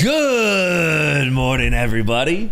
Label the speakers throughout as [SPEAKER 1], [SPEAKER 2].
[SPEAKER 1] Good morning, everybody,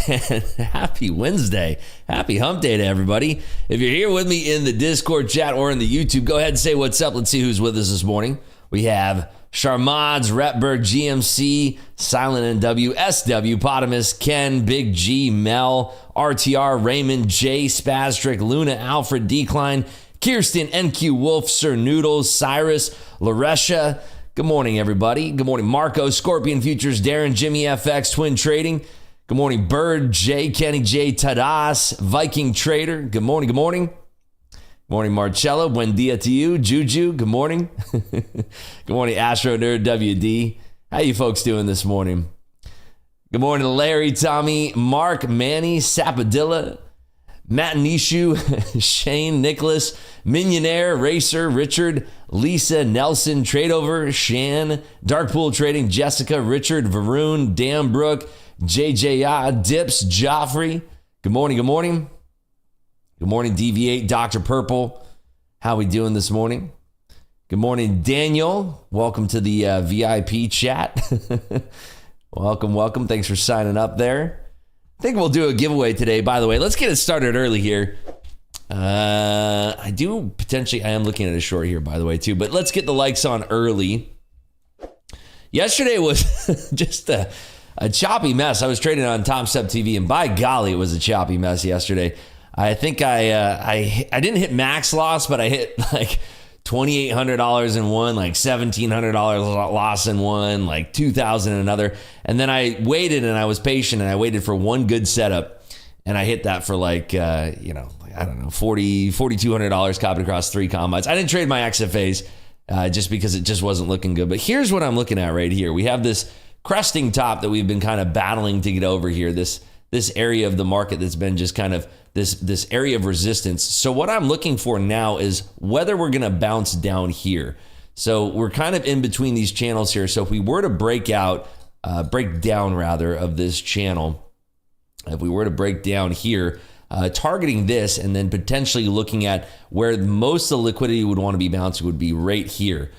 [SPEAKER 1] and happy Wednesday. Happy hump day to everybody. If you're here with me in the Discord chat or in the YouTube, go ahead and say what's up. Let's see who's with us this morning. We have Sharmads, Retberg, GMC, Silent NW, SW, Potamus, Ken, Big G, Mel, RTR, Raymond, J, Spastric, Luna, Alfred, Decline, Kirsten, NQ, Wolf, Sir Noodles, Cyrus, Laresha. Good morning, everybody. Good morning, Marco, Scorpion Futures, Darren, Jimmy FX, Twin Trading. Good morning, Bird, J, Kenny J, Tadas, Viking Trader. Good morning, good morning. Good morning, Marcello. Buen dia to you. Juju, good morning. Good morning, Astro Nerd WD. How you folks doing this morning? Good morning, Larry, Tommy, Mark, Manny, Sapadilla, Matt Nishu, Shane, Nicholas, Millionaire, Racer, Richard, Lisa, Nelson, Tradeover, Shan, Darkpool Trading, Jessica, Richard, Varun, Dan Brook, JJ, Dips, Joffrey. Good morning, good morning. Good morning, DV8, Dr. Purple. How we doing this morning? Good morning, Daniel. Welcome to the VIP chat. Welcome, welcome. Thanks for signing up there. I think we'll do a giveaway today, by the way. Let's get it started early here. I am looking at a short here, by the way, too. But let's get the likes on early. Yesterday was just a choppy mess. I was trading on Top Step TV, and by golly, it was a choppy mess yesterday. I think I didn't hit max loss, but I hit like $2,800 in one, like $1,700 loss in one, like $2,000 in another. And then I waited and I was patient and I waited for one good setup. And I hit that for like, I don't know, $4,200 copied across 3 combines. I didn't trade my XFAs just because it just wasn't looking good. But here's what I'm looking at right here. We have this cresting top that we've been kind of battling to get over here. This area of the market that's been just kind of this area of resistance. So what I'm looking for now is whether we're going to bounce down here. So we're kind of in between these channels here. So if we were to break down of this channel, if we were to break down here, targeting this and then potentially looking at where most of the liquidity would want to be bouncing would be right here.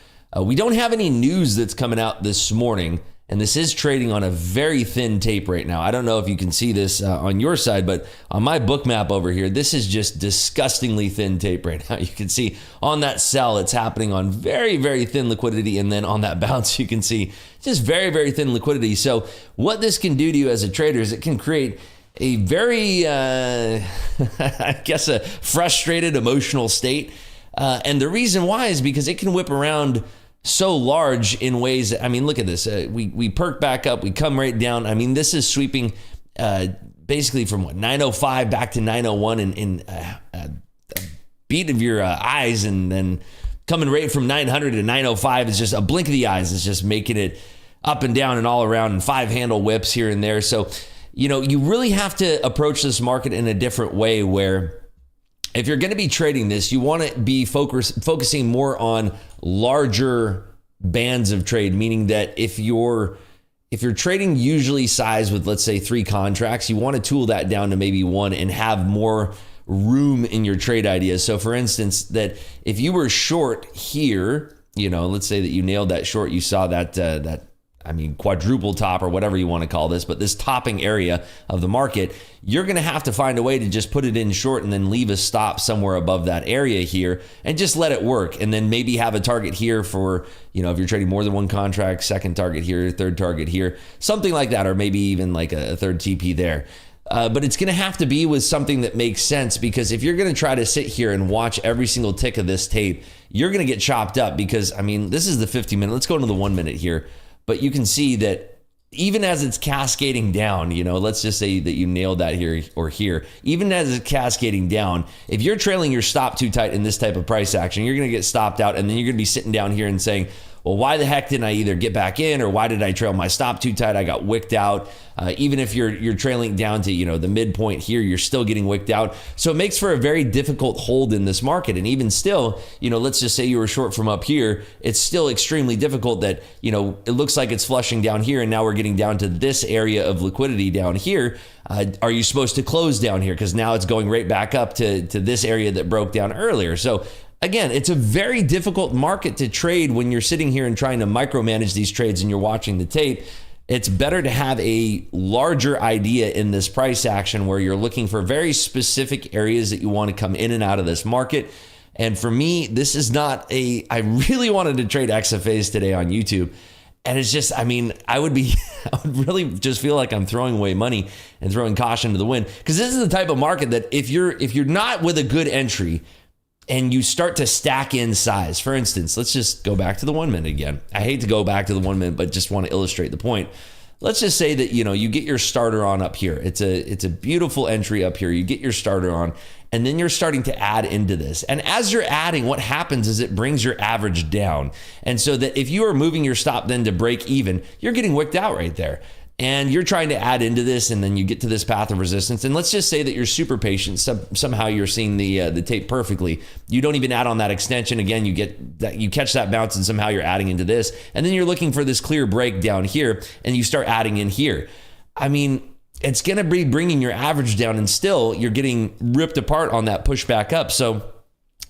[SPEAKER 1] We don't have any news that's coming out this morning. And this is trading on a very thin tape right now. I don't know if you can see this on your side, but on my book map over here, this is just disgustingly thin tape right now. You can see on that sell, it's happening on very, very thin liquidity. And then on that bounce, you can see just very, very thin liquidity. So what this can do to you as a trader is it can create a very, I guess, a frustrated emotional state. And the reason why is because it can whip around so large in ways. I mean, look at this. We perk back up. We come right down. I mean, this is sweeping basically from 905 back to 901 in a beat of your eyes, and then coming right from 900 to 905 is just a blink of the eyes. It's just making it up and down and all around, and 5-handle whips here and there. So, you really have to approach this market in a different way where if you're going to be trading this, you want to be focusing more on larger bands of trade, meaning that if you're trading usually size with, let's say, 3 contracts, you want to tool that down to maybe 1 and have more room in your trade ideas. So for instance, that if you were short here, let's say that you nailed that short, you saw that quadruple top or whatever you want to call this, but this topping area of the market, you're going to have to find a way to just put it in short and then leave a stop somewhere above that area here and just let it work. And then maybe have a target here for, if you're trading more than 1 contract, second target here, third target here, something like that, or maybe even like a third TP there. But it's going to have to be with something that makes sense, because if you're going to try to sit here and watch every single tick of this tape, you're going to get chopped up because, this is the 50-minute. Let's go into the 1 minute here. But you can see that even as it's cascading down, let's just say that you nailed that here or here, even as it's cascading down, if you're trailing your stop too tight in this type of price action, you're going to get stopped out, and then you're going to be sitting down here and saying, well, why the heck didn't I either get back in, or why did I trail my stop too tight? I got wicked out. Even if you're trailing down to, the midpoint here, you're still getting wicked out. So it makes for a very difficult hold in this market. And even still, let's just say you were short from up here, it's still extremely difficult that, it looks like it's flushing down here, and now we're getting down to this area of liquidity down here. Are you supposed to close down here? Because now it's going right back up to this area that broke down earlier. So again, it's a very difficult market to trade when you're sitting here and trying to micromanage these trades and you're watching the tape. It's better to have a larger idea in this price action where you're looking for very specific areas that you want to come in and out of this market. And for me, this is not I really wanted to trade XFAs today on YouTube. And it's just, I would really just feel like I'm throwing away money and throwing caution to the wind. Because this is the type of market that if you're not with a good entry and you start to stack in size, for instance, let's just go back to the 1 minute again. I hate to go back to the 1 minute, but just want to illustrate the point. Let's just say that, you get your starter on up here. It's a beautiful entry up here. You get your starter on, and then you're starting to add into this. And as you're adding, what happens is it brings your average down. And so that if you are moving your stop then to break even, you're getting wicked out right there. And you're trying to add into this, and then you get to this path of resistance. And let's just say that you're super patient. Somehow you're seeing the tape perfectly. You don't even add on that extension. Again, you catch that bounce, and somehow you're adding into this. And then you're looking for this clear break down here, and you start adding in here. It's going to be bringing your average down, and still you're getting ripped apart on that push back up. So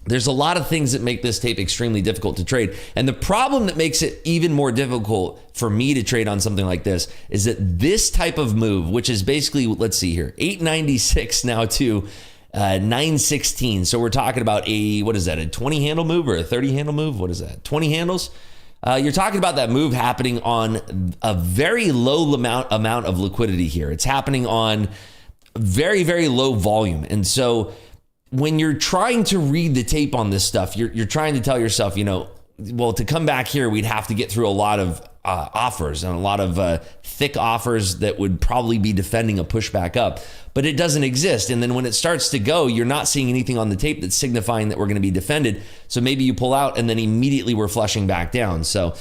[SPEAKER 1] there's a lot of things that make this tape extremely difficult to trade. And the problem that makes it even more difficult for me to trade on something like this is that this type of move, which is basically, let's see here, 896 now to 916. So we're talking about a 20 handle move or a 30 handle move? What is that? 20 handles? You're talking about that move happening on a very low amount of liquidity here. It's happening on very, very low volume. And so when you're trying to read the tape on this stuff, you're trying to tell yourself, to come back here, we'd have to get through a lot of offers and a lot of thick offers that would probably be defending a pushback up, but it doesn't exist. And then when it starts to go, you're not seeing anything on the tape that's signifying that we're going to be defended. So maybe you pull out and then immediately we're flushing back down. So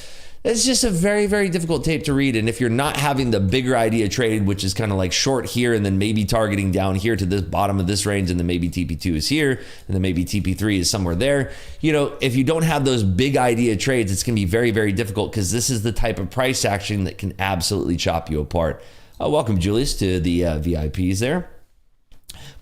[SPEAKER 1] it's just a very, very difficult tape to read. And if you're not having the bigger idea traded, which is kind of like short here and then maybe targeting down here to the bottom of this range, and then maybe TP2 is here, and then maybe TP3 is somewhere there. If you don't have those big idea trades, it's going to be very, very difficult because this is the type of price action that can absolutely chop you apart. Welcome, Julius, to the VIPs there.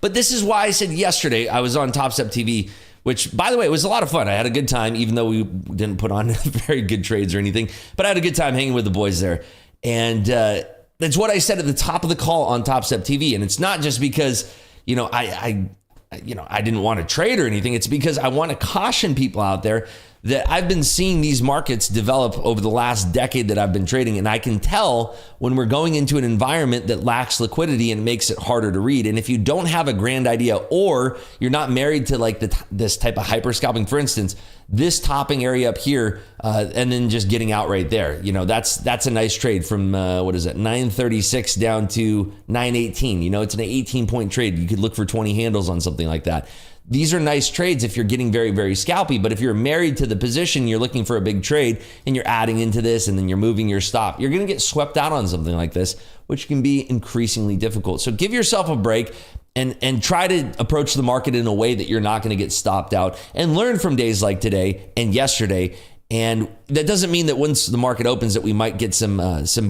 [SPEAKER 1] But this is why I said yesterday I was on Top Step TV, which, by the way, it was a lot of fun. I had a good time, even though we didn't put on very good trades or anything. But I had a good time hanging with the boys there. And that's what I said at the top of the call on Top Step TV. And it's not just because, I didn't want to trade or anything. It's because I want to caution people out there that I've been seeing these markets develop over the last decade that I've been trading. And I can tell when we're going into an environment that lacks liquidity and makes it harder to read. And if you don't have a grand idea, or you're not married to like this type of hyper scalping, for instance, this topping area up here, and then just getting out right there, that's a nice trade from 936 down to 918. It's an 18-point trade. You could look for 20 handles on something like that. These are nice trades if you're getting very, very scalpy. But if you're married to the position, you're looking for a big trade and you're adding into this and then you're moving your stop, you're going to get swept out on something like this, which can be increasingly difficult. So give yourself a break and try to approach the market in a way that you're not going to get stopped out, and learn from days like today and yesterday. And that doesn't mean that once the market opens that we might get some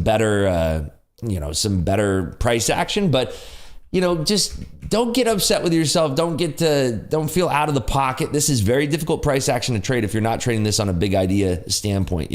[SPEAKER 1] better price action, but just don't get upset with yourself. Don't feel out of the pocket. This is very difficult price action to trade if you're not trading this on a big idea standpoint.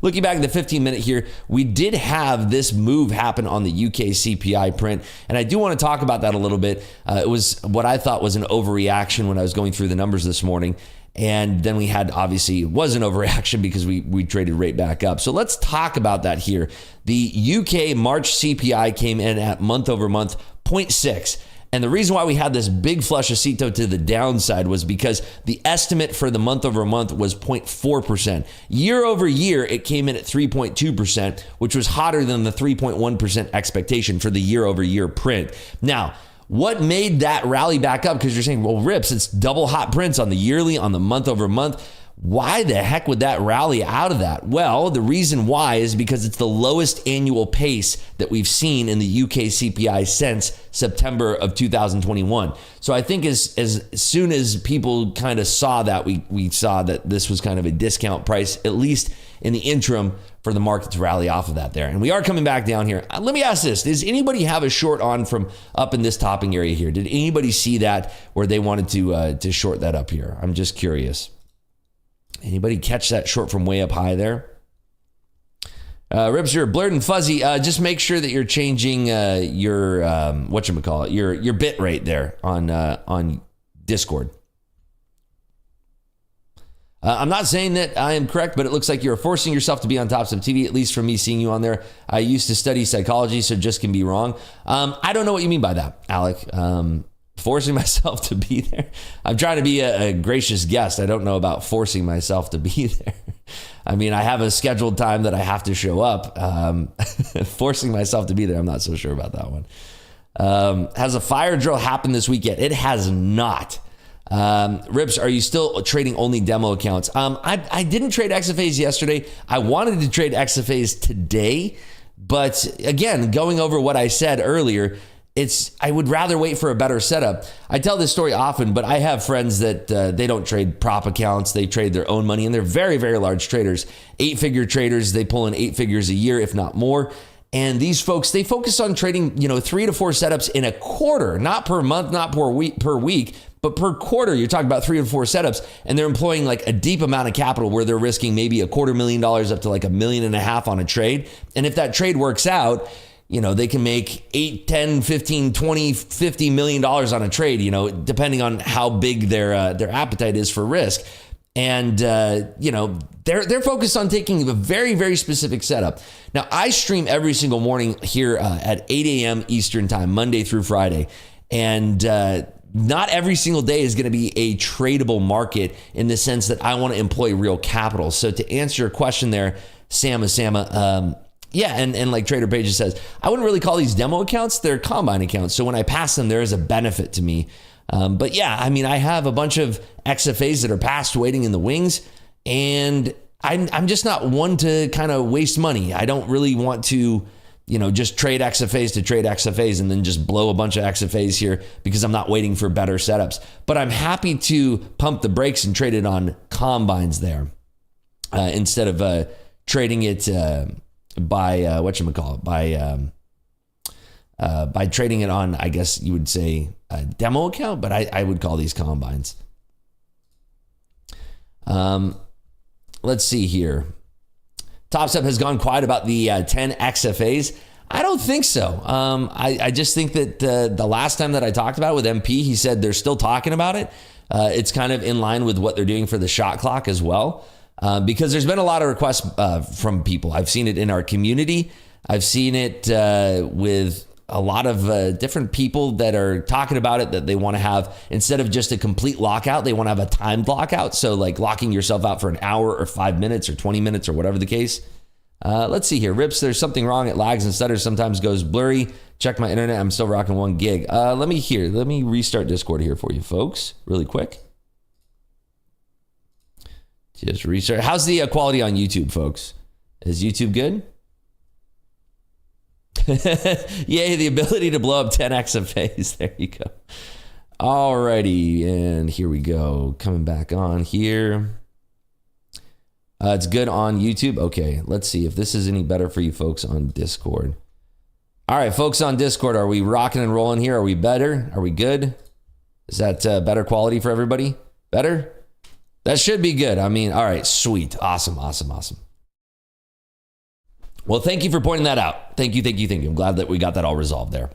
[SPEAKER 1] Looking back at the 15-minute here, we did have this move happen on the UK CPI print, and I do want to talk about that a little bit. It was what I thought was an overreaction when I was going through the numbers this morning. And then we had, obviously, it was an overreaction because we traded right back up. So let's talk about that here. The UK March CPI came in at month over month 0.6. And the reason why we had this big flushacito to the downside was because the estimate for the month over month was 0.4%. Year over year, it came in at 3.2%, which was hotter than the 3.1% expectation for the year over year print. Now, what made that rally back up? Because you're saying, well, Rips, it's double hot prints on the yearly, on the month over month. Why the heck would that rally out of that? Well, the reason why is because it's the lowest annual pace that we've seen in the UK CPI since September of 2021. So I think as soon as people kind of saw that, we saw that this was kind of a discount price, at least in the interim, for the market to rally off of that there. And we are coming back down here. Let me ask this. Does anybody have a short on from up in this topping area here? Did anybody see that where they wanted to short that up here? I'm just curious. Anybody catch that short from way up high there? Ribs, you're blurred and fuzzy. Just make sure that you're changing your whatchamacallit, your bit rate there on Discord. I'm not saying that I am correct, but it looks like you're forcing yourself to be on Top Step TV, at least from me seeing you on there. I used to study psychology, so just can be wrong. I don't know what you mean by that, Alec. Forcing myself to be there. I'm trying to be a gracious guest. I don't know about forcing myself to be there. I mean, I have a scheduled time that I have to show up. Forcing myself to be there, I'm not so sure about that one. Has a fire drill happened this weekend? It has not. Rips, are you still trading only demo accounts? I didn't trade XFAs yesterday. I wanted to trade XFAs today, but again, going over what I said earlier, I would rather wait for a better setup. I tell this story often, but I have friends that they don't trade prop accounts. They trade their own money, and they're very, very large traders, 8-figure traders. They pull in 8 figures a year, if not more. And these folks, they focus on trading, 3 to 4 setups in a quarter, not per month, not per week, but per quarter. You're talking about 3 to 4 setups, and they're employing like a deep amount of capital where they're risking maybe $250,000 up to like $1.5 million on a trade. And if that trade works out, they can make 8, 10, 15, 20, $50 million on a trade, depending on how big their appetite is for risk. And, they're focused on taking a very, very specific setup. Now, I stream every single morning here at 8 a.m. Eastern time, Monday through Friday. And not every single day is going to be a tradable market in the sense that I want to employ real capital. So to answer your question there, Sama, yeah, and like Trader Pages says, I wouldn't really call these demo accounts. They're combine accounts. So when I pass them, there is a benefit to me. But yeah, I mean, I have a bunch of XFAs that are passed waiting in the wings, and I'm just not one to kind of waste money. I don't really want to, just trade XFAs to trade XFAs and then just blow a bunch of XFAs here because I'm not waiting for better setups. But I'm happy to pump the brakes and trade it on combines there instead of trading it by by trading it on, I guess you would say, a demo account, but I would call these combines. Let's see here. Top Step has gone quiet about the 10 XFAs. I don't think so. I just think that the last time that I talked about it with MP, he said they're still talking about it. It's kind of in line with what they're doing for the shot clock as well. Because there's been a lot of requests from people. I've seen it in our community. I've seen it with a lot of different people that are talking about it, that they want to have, instead of just a complete lockout, they want to have a timed lockout. So like locking yourself out for an hour or 5 minutes or 20 minutes or whatever the case. Let's see here. Rips, there's something wrong. It lags and stutters. Sometimes goes blurry. Check my internet. I'm still rocking 1 gig. Let me restart Discord here for you folks really quick. Just restart. How's the quality on YouTube, folks? Is YouTube good? Yay, the ability to blow up 10 XFAs. There you go. Alrighty, and here we go. Coming back on here. It's good on YouTube. Okay, let's see if this is any better for you folks on Discord. All right, folks on Discord, are we rocking and rolling here? Are we better? Are we good? Is that better quality for everybody? Better? That should be good. I mean, all right, sweet. Awesome. Well, thank you for pointing that out. Thank you. I'm glad that we got that all resolved there.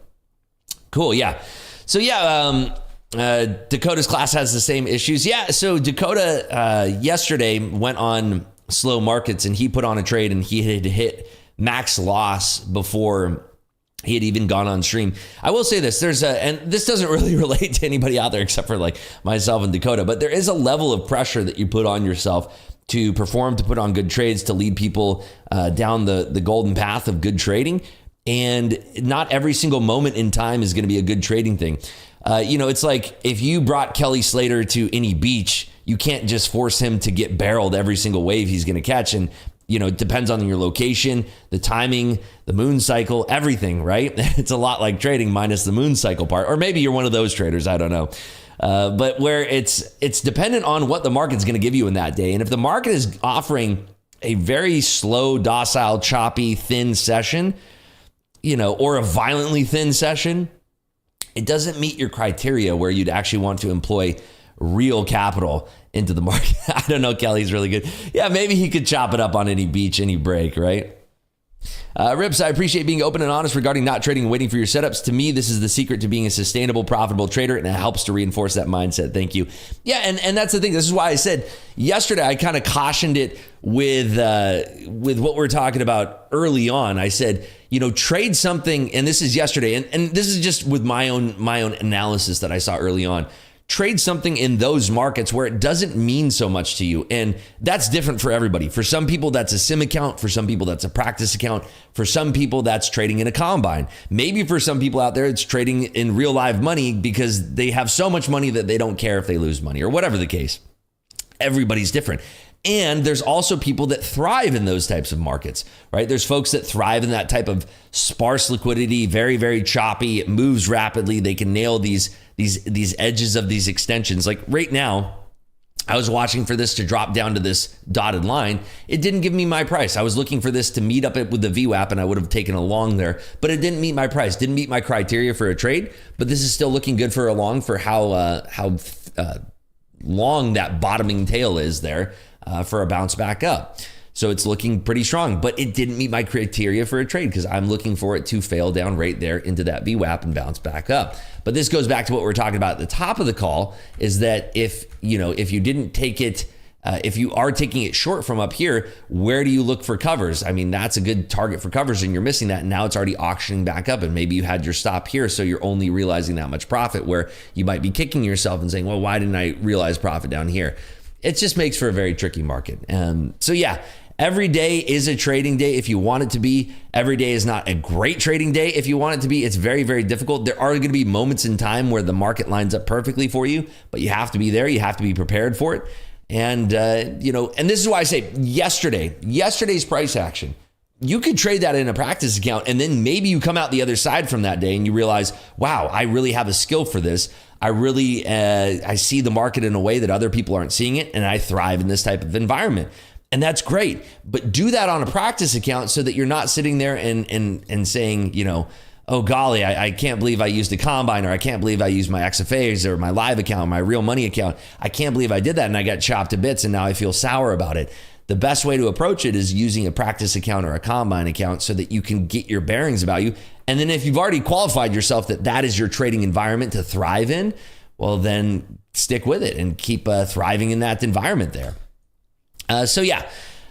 [SPEAKER 1] Cool, yeah. So yeah, Dakota's class has the same issues. Yeah, so Dakota yesterday went on slow markets and he put on a trade and he had hit max loss before he had even gone on stream. I will say this, and this doesn't really relate to anybody out there except for like myself and Dakota, but there is a level of pressure that you put on yourself to perform, to put on good trades, to lead people down the golden path of good trading. And not every single moment in time is going to be a good trading thing. It's like if you brought Kelly Slater to any beach, you can't just force him to get barreled every single wave he's going to catch. And it depends on your location, the timing, the moon cycle, everything, right? It's a lot like trading minus the moon cycle part. Or maybe you're one of those traders, I don't know. But where it's dependent on what the market's going to give you in that day. And if the market is offering a very slow, docile, choppy, thin session, or a violently thin session, it doesn't meet your criteria where you'd actually want to employ real capital into the market. I don't know. Kelly's really good. Yeah, maybe he could chop it up on any beach, any break, right? Rips, I appreciate being open and honest regarding not trading and waiting for your setups. To me, this is the secret to being a sustainable, profitable trader, and it helps to reinforce that mindset. Thank you. Yeah, and that's the thing. This is why I said yesterday, I kind of cautioned it with what we're talking about early on. I said, trade something, and this is yesterday, and this is just with my own analysis that I saw early on. Trade something in those markets where it doesn't mean so much to you. And that's different for everybody. For some people, that's a sim account. For some people, that's a practice account. For some people, that's trading in a combine. Maybe for some people out there, it's trading in real live money because they have so much money that they don't care if they lose money or whatever the case. Everybody's different. And there's also people that thrive in those types of markets, right? There's folks that thrive in that type of sparse liquidity, very, very choppy. It moves rapidly. They can nail these edges of these extensions. Like right now, I was watching for this to drop down to this dotted line. It didn't give me my price. I was looking for this to meet up with the VWAP, and I would have taken a long there, but it didn't meet my price. Didn't meet my criteria for a trade. But this is still looking good for a long for how long that bottoming tail is there. For a bounce back up. So it's looking pretty strong, but it didn't meet my criteria for a trade because I'm looking for it to fail down right there into that VWAP and bounce back up. But this goes back to what we're talking about at the top of the call, is that if you didn't take it, if you are taking it short from up here, where do you look for covers? I mean, that's a good target for covers, and you're missing that. And now it's already auctioning back up, and maybe you had your stop here, so you're only realizing that much profit, where you might be kicking yourself and saying, well, why didn't I realize profit down here? It just makes for a very tricky market. So yeah, every day is a trading day if you want it to be. Every day is not a great trading day if you want it to be. It's very, very difficult. There are going to be moments in time where the market lines up perfectly for you, but you have to be there. You have to be prepared for it. And, and this is why I say yesterday's price action, you could trade that in a practice account, and then maybe you come out the other side from that day and you realize, wow, I really have a skill for this. I see the market in a way that other people aren't seeing it, and I thrive in this type of environment. And that's great. But do that on a practice account so that you're not sitting there and saying, oh golly, I can't believe I used a combine, or I can't believe I used my XFAs or my live account, my real money account. I can't believe I did that and I got chopped to bits and now I feel sour about it. The best way to approach it is using a practice account or a combine account so that you can get your bearings about you. And then if you've already qualified yourself that is your trading environment to thrive in, well, then stick with it and keep thriving in that environment there. UK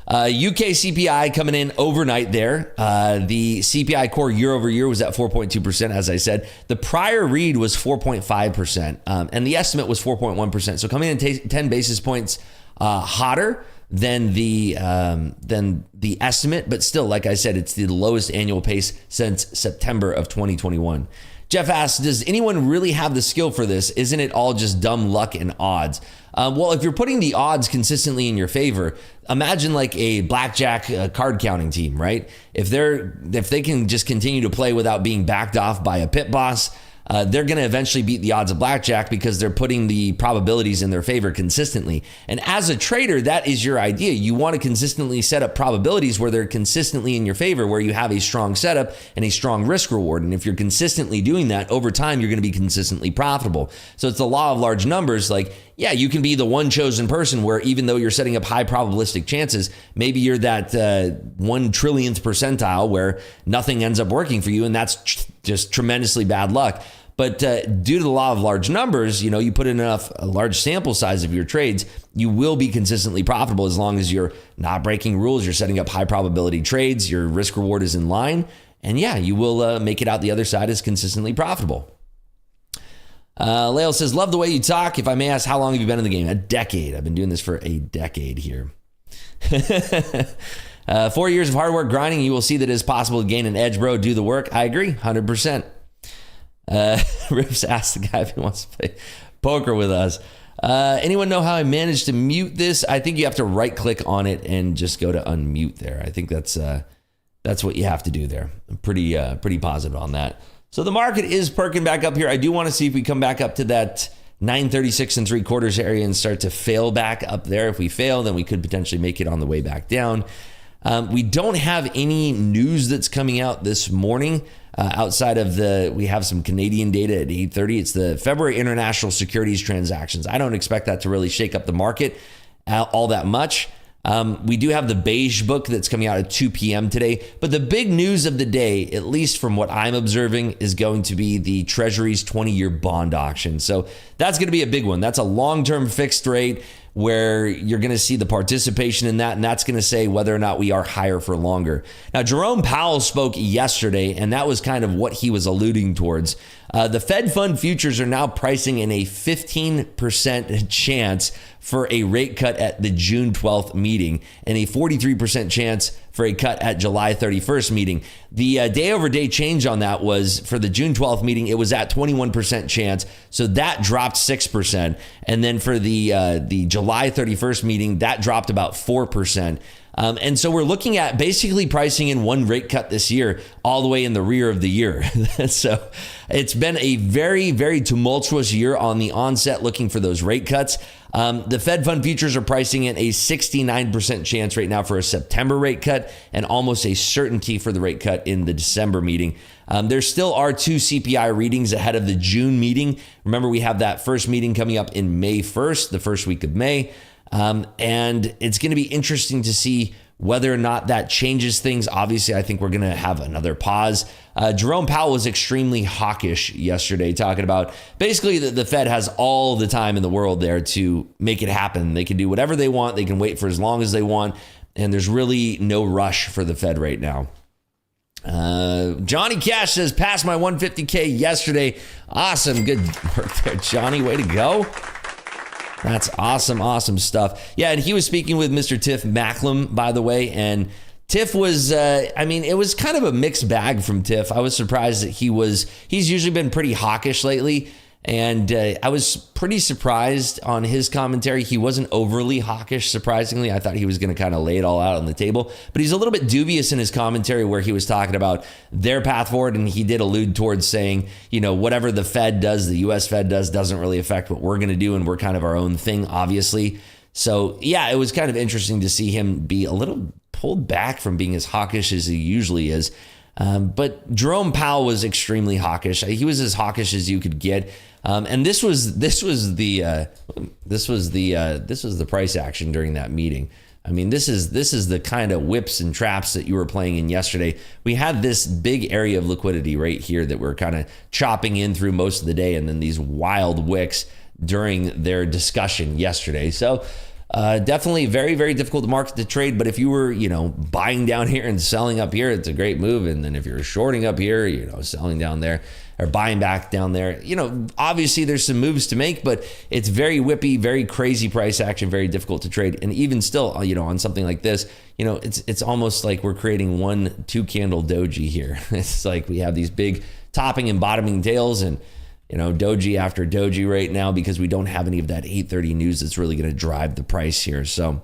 [SPEAKER 1] CPI coming in overnight there. The CPI core year over year was at 4.2%, as I said. The prior read was 4.5%, and the estimate was 4.1%. So coming in 10 basis points hotter than the estimate, but still, like I said, it's the lowest annual pace since September of 2021. Jeff asks, does anyone really have the skill for this? Isn't it all just dumb luck and odds? Well, if you're putting the odds consistently in your favor, imagine like a blackjack card counting team, right? If they can just continue to play without being backed off by a pit boss, they're going to eventually beat the odds of blackjack because they're putting the probabilities in their favor consistently. And as a trader, that is your idea. You want to consistently set up probabilities where they're consistently in your favor, where you have a strong setup and a strong risk reward. And if you're consistently doing that over time, you're going to be consistently profitable. So it's the law of large numbers. Like, yeah, you can be the one chosen person where even though you're setting up high probabilistic chances, maybe you're that 1 trillionth percentile where nothing ends up working for you. And that's just tremendously bad luck. But due to the law of large numbers, you put in a large sample size of your trades, you will be consistently profitable as long as you're not breaking rules, you're setting up high probability trades, your risk reward is in line, and yeah, you will make it out the other side as consistently profitable. Lael says, love the way you talk. If I may ask, how long have you been in the game? A decade. I've been doing this for a decade here. 4 years of hard work grinding, you will see that it is possible to gain an edge, bro. Do the work. I agree, 100%. Rips asked the guy if he wants to play poker with us. Anyone know how I managed to mute this? I think you have to right click on it and just go to unmute there. I think that's what you have to do there. I'm pretty positive on that. So the market is perking back up here. I do want to see if we come back up to that 936 3/4 area and start to fail back up there. If we fail, then we could potentially make it on the way back down. We don't have any news that's coming out this morning outside of we have some Canadian data at 8:30. It's the February international securities transactions. I don't expect that to really shake up the market all that much. We do have the beige book that's coming out at 2 p.m. today. But the big news of the day, at least from what I'm observing, is going to be the Treasury's 20-year bond auction. So that's going to be a big one. That's a long-term fixed rate where you're going to see the participation in that, and that's going to say whether or not we are higher for longer. Now, Jerome Powell spoke yesterday, and that was kind of what he was alluding towards. The Fed fund futures are now pricing in a 15% chance for a rate cut at the June 12th meeting and a 43% chance for a cut at July 31st meeting. The day-over-day change on that was for the June 12th meeting, it was at 21% chance, so that dropped 6%. And then for the July 31st meeting, that dropped about 4%. And so we're looking at basically pricing in one rate cut this year, all the way in the rear of the year. So it's been a very, very tumultuous year on the onset looking for those rate cuts. The Fed fund futures are pricing in a 69% chance right now for a September rate cut and almost a certainty for the rate cut in the December meeting. There still are 2 CPI readings ahead of the June meeting. Remember, we have that first meeting coming up in May 1st, the first week of May. And it's going to be interesting to see whether or not that changes things. Obviously, I think we're going to have another pause. Jerome Powell was extremely hawkish yesterday, talking about basically the Fed has all the time in the world there to make it happen. They can do whatever they want. They can wait for as long as they want. And there's really no rush for the Fed right now. Johnny Cash says, passed my 150K yesterday. Awesome. Good work there, Johnny. Way to go. That's awesome, awesome stuff. Yeah, and he was speaking with Mr. Tiff Macklem, by the way, and Tiff was, it was kind of a mixed bag from Tiff. I was surprised that he's usually been pretty hawkish lately, and I was pretty surprised on his commentary. He wasn't overly hawkish, surprisingly. I thought he was going to kind of lay it all out on the table, but he's a little bit dubious in his commentary where he was talking about their path forward, and he did allude towards saying, whatever the Fed does, the U.S. Fed doesn't really affect what we're going to do, and we're kind of our own thing, obviously. So, yeah, it was kind of interesting to see him be a little pulled back from being as hawkish as he usually is. But Jerome Powell was extremely hawkish. He was as hawkish as you could get. And this was the price action during that meeting. I mean, this is the kind of whips and traps that you were playing in yesterday. We had this big area of liquidity right here that we're kind of chopping in through most of the day, and then these wild wicks during their discussion yesterday. So definitely very, very difficult market to trade. But if you were, buying down here and selling up here, it's a great move. And then if you're shorting up here, selling down there or buying back down there, obviously there's some moves to make, but it's very whippy, very crazy price action, very difficult to trade. And even still, on something like this, it's almost like we're creating 1-2 candle doji here. It's like we have these big topping and bottoming tails, and doji after doji right now, because we don't have any of that 8:30 news that's really going to drive the price here. So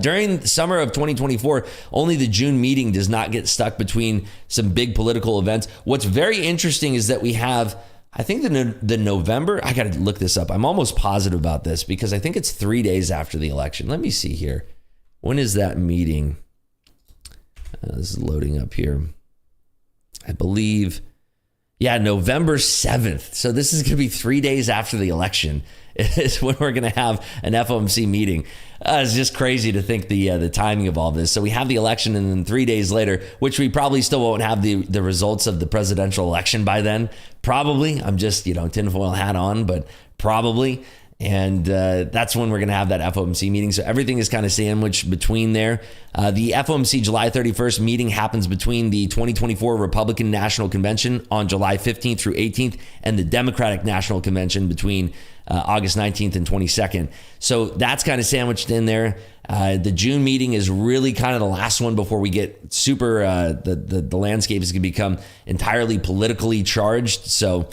[SPEAKER 1] during the summer of 2024, only the June meeting does not get stuck between some big political events. What's very interesting is that we have, I think the November, I got to look this up. I'm almost positive about this because I think it's 3 days after the election. Let me see here. When is that meeting? This is loading up here. I believe, November 7th. So this is going to be 3 days after the election is when we're going to have an FOMC meeting. It's just crazy to think the timing of all this. So we have the election, and then 3 days later, which we probably still won't have the results of the presidential election by then. Probably. I'm just, tinfoil hat on, but probably. And that's when we're going to have that FOMC meeting. So everything is kind of sandwiched between there. The FOMC July 31st meeting happens between the 2024 Republican National Convention on July 15th through 18th and the Democratic National Convention between August 19th and 22nd. So that's kind of sandwiched in there. The June meeting is really kind of the last one before we get super, the landscape is going to become entirely politically charged. So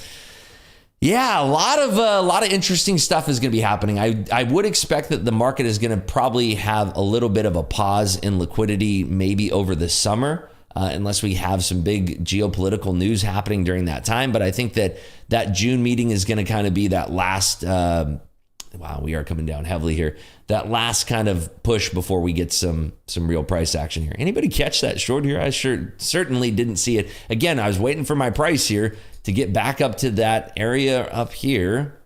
[SPEAKER 1] yeah, a lot of interesting stuff is going to be happening. I would expect that the market is going to probably have a little bit of a pause in liquidity maybe over the summer, unless we have some big geopolitical news happening during that time. But I think that June meeting is going to kind of be that last, wow, we are coming down heavily here, that last kind of push before we get some real price action here. Anybody catch that short here? I certainly didn't see it. Again, I was waiting for my price here to get back up to that area up here.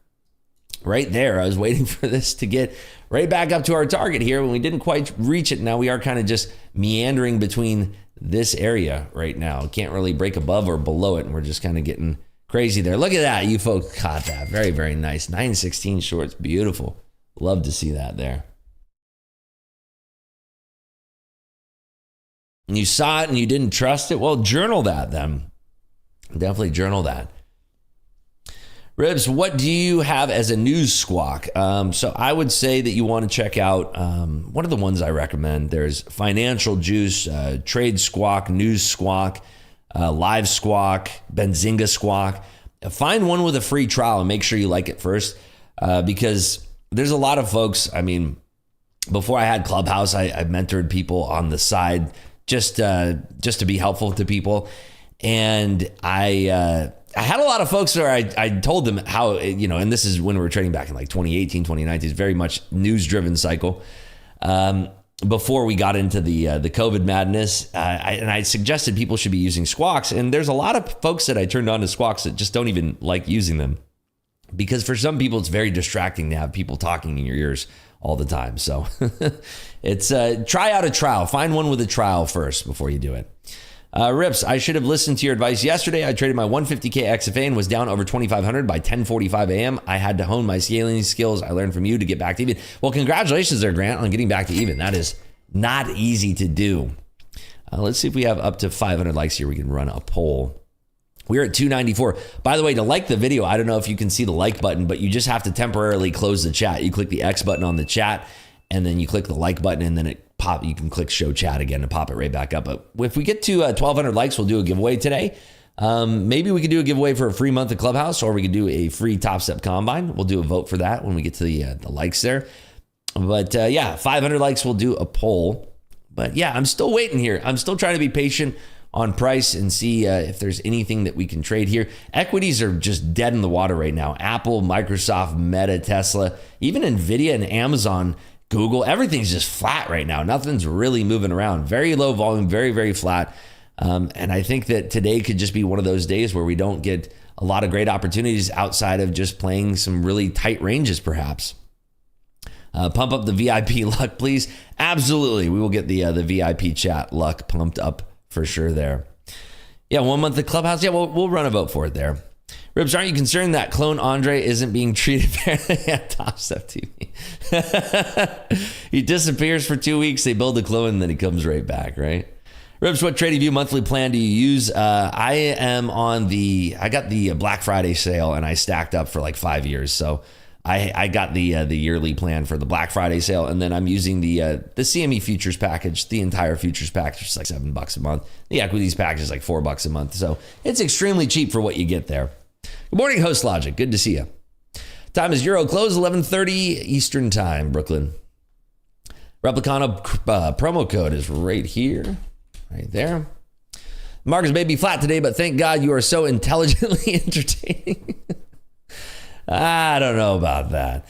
[SPEAKER 1] right there. I was waiting for this to get right back up to our target here when we didn't quite reach it. Now we are kind of just meandering between this area right now. Can't really break above or below it, and we're just kind of getting crazy there. Look at that. You folks caught that. Very, very nice. 916 shorts. Beautiful. Love to see that there. And you saw it and you didn't trust it. Well, journal that then. Definitely journal that. Ribs, what do you have as a news squawk? So I would say that you want to check out one of the ones I recommend. There's Financial Juice, Trade Squawk, News Squawk, Live Squawk, Benzinga Squawk. Find one with a free trial and make sure you like it first, because there's a lot of folks. I mean, before I had Clubhouse, I mentored people on the side just to be helpful to people, and I had a lot of folks where I told them how, and this is when we were trading back in like 2018, 2019, it's very much news-driven cycle. Before we got into the COVID madness, I suggested people should be using squawks. And there's a lot of folks that I turned on to squawks that just don't even like using them, because for some people, it's very distracting to have people talking in your ears all the time. So it's try out a trial. Find one with a trial first before you do it. Rips, I should have listened to your advice yesterday. I traded my 150K XFA and was down over 2,500 by 10:45 a.m. I had to hone my scaling skills I learned from you to get back to even. Well, congratulations there, Grant, on getting back to even. That is not easy to do. Let's see if we have up to 500 likes here. We can run a poll. We're at 294. By the way, to like the video, I don't know if you can see the like button, but you just have to temporarily close the chat. You click the X button on the chat, and then you click the like button, and then you can click show chat again and pop it right back up. But if we get to 1,200 likes, we'll do a giveaway today. Maybe we could do a giveaway for a free month of Clubhouse, or we could do a free Top Step Combine. We'll do a vote for that when we get to the likes there. But 500 likes, we'll do a poll. But yeah, I'm still waiting here. I'm still trying to be patient on price and see if there's anything that we can trade here. Equities are just dead in the water right now. Apple, Microsoft, Meta, Tesla, even Nvidia and Amazon, Google, everything's just flat right now. Nothing's really moving around. Very low volume, very, very flat. And I think that today could just be one of those days where we don't get a lot of great opportunities outside of just playing some really tight ranges, perhaps. Pump up the VIP luck, please. Absolutely. We will get the VIP chat luck pumped up for sure there. Yeah, 1 month of Clubhouse. Yeah, we'll run a vote for it there. Ribs, aren't you concerned that clone Andre isn't being treated fairly at Top Step TV? He disappears for 2 weeks, they build a clone, and then he comes right back, right? Ribs, what TradingView monthly plan do you use? I got the Black Friday sale, and I stacked up for like 5 years. So I got the yearly plan for the Black Friday sale, and then I'm using the CME futures package. The entire futures package is like $7 a month. The equities package is like $4 a month. So it's extremely cheap for what you get there. Good morning, Host Logic. Good to see you. Time is Euro close, 11:30 Eastern Time, Brooklyn. Replicana promo code is right here, right there. Markets may be flat today, but thank God you are so intelligently entertaining. I don't know about that.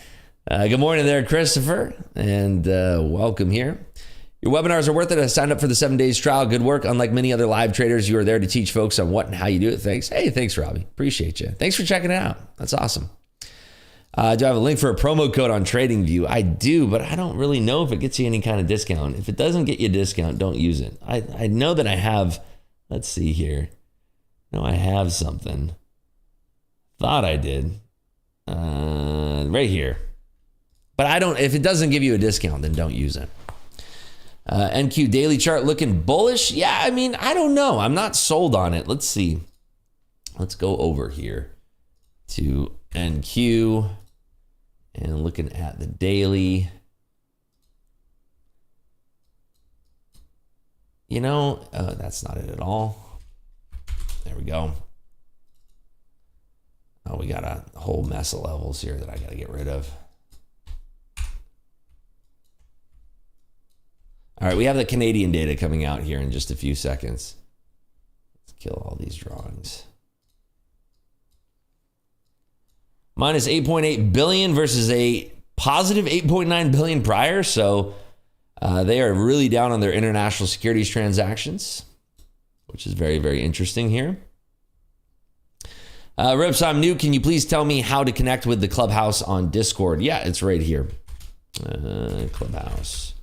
[SPEAKER 1] Good morning there, Christopher, and welcome here. Your webinars are worth it. I signed up for the 7 days trial. Good work. Unlike many other live traders, you are there to teach folks on what and how you do it. Thanks. Hey, thanks, Robbie. Appreciate you. Thanks for checking it out. That's awesome. Do I have a link for a promo code on TradingView? I do, but I don't really know if it gets you any kind of discount. If it doesn't get you a discount, don't use it. I know that I have, let's see here. No, I have something. Thought I did. Right here. But I don't, if it doesn't give you a discount, then don't use it. NQ daily chart looking bullish. Yeah, I mean, I don't know. I'm not sold on it. Let's see. Let's go over here to NQ and looking at the daily. You know, that's not it at all. There we go. Oh, we got a whole mess of levels here that I got to get rid of. All right, we have the Canadian data coming out here in just a few seconds. Let's kill all these drawings. Minus 8.8 billion versus a positive 8.9 billion prior. So they are really down on their international securities transactions, which is very, very interesting here. Rips, I'm new. Can you please tell me how to connect with the Clubhouse on Discord? Yeah, it's right here. Clubhouse.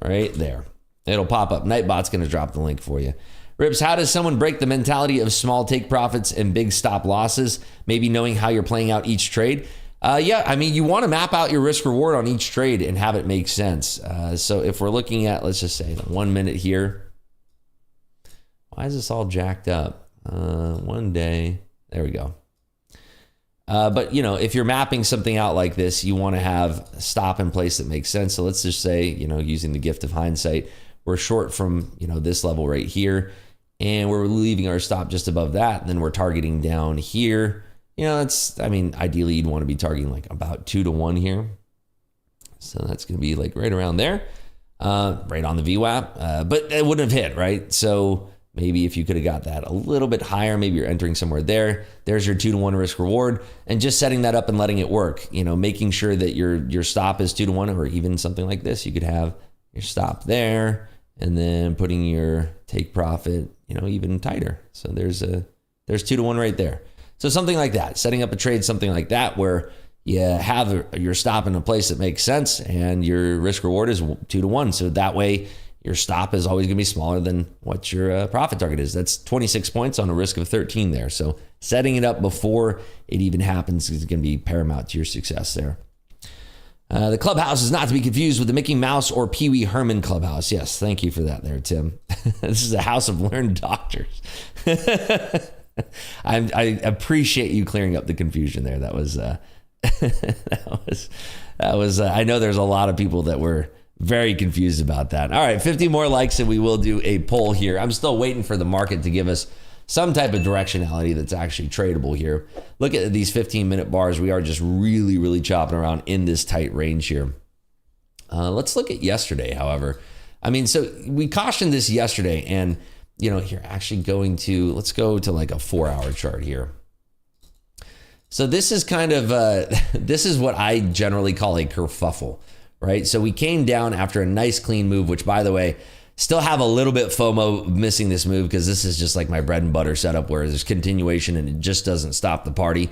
[SPEAKER 1] Right there. It'll pop up. Nightbot's going to drop the link for you. Rips, how does someone break the mentality of small take profits and big stop losses? Maybe knowing how you're playing out each trade. Yeah, I mean, you want to map out your risk reward on each trade and have it make sense. So if we're looking at, let's just say 1 minute here. Why is this all jacked up? 1 day. There we go. But, you know, if you're mapping something out like this, you want to have a stop in place that makes sense. So let's just say, you know, using the gift of hindsight, we're short from, you know, this level right here. And we're leaving our stop just above that. And then we're targeting down here. You know, that's, I mean, ideally you'd want to be targeting like about 2 to 1 here. So that's going to be like right around there, right on the VWAP. But it wouldn't have hit, right? So maybe if you could have got that a little bit higher, maybe you're entering somewhere there. There's your 2 to 1 risk reward, and just setting that up and letting it work. You know, making sure that your stop is 2 to 1, or even something like this. You could have your stop there, and then putting your take profit, you know, even tighter. So there's 2 to 1 right there. So something like that, setting up a trade, something like that, where you have your stop in a place that makes sense, and your risk reward is 2 to 1. So that way, your stop is always going to be smaller than what your profit target is. That's 26 points on a risk of 13 there. So setting it up before it even happens is going to be paramount to your success there. The Clubhouse is not to be confused with the Mickey Mouse or Pee Wee Herman Clubhouse. Yes, thank you for that there, Tim. This is a house of learned doctors. I appreciate you clearing up the confusion there. That was I know there's a lot of people that were very confused about that. All right, 50 more likes and we will do a poll here. I'm still waiting for the market to give us some type of directionality that's actually tradable here. Look at these 15-minute bars. We are just really, really chopping around in this tight range here. Let's look at yesterday, however. I mean, so we cautioned this yesterday, and you know, here actually let's go to like a 4-hour chart here. So this is kind of, this is what I generally call a kerfuffle, right? So we came down after a nice clean move, which by the way, still have a little bit FOMO missing this move because this is just like my bread and butter setup where there's continuation and it just doesn't stop the party.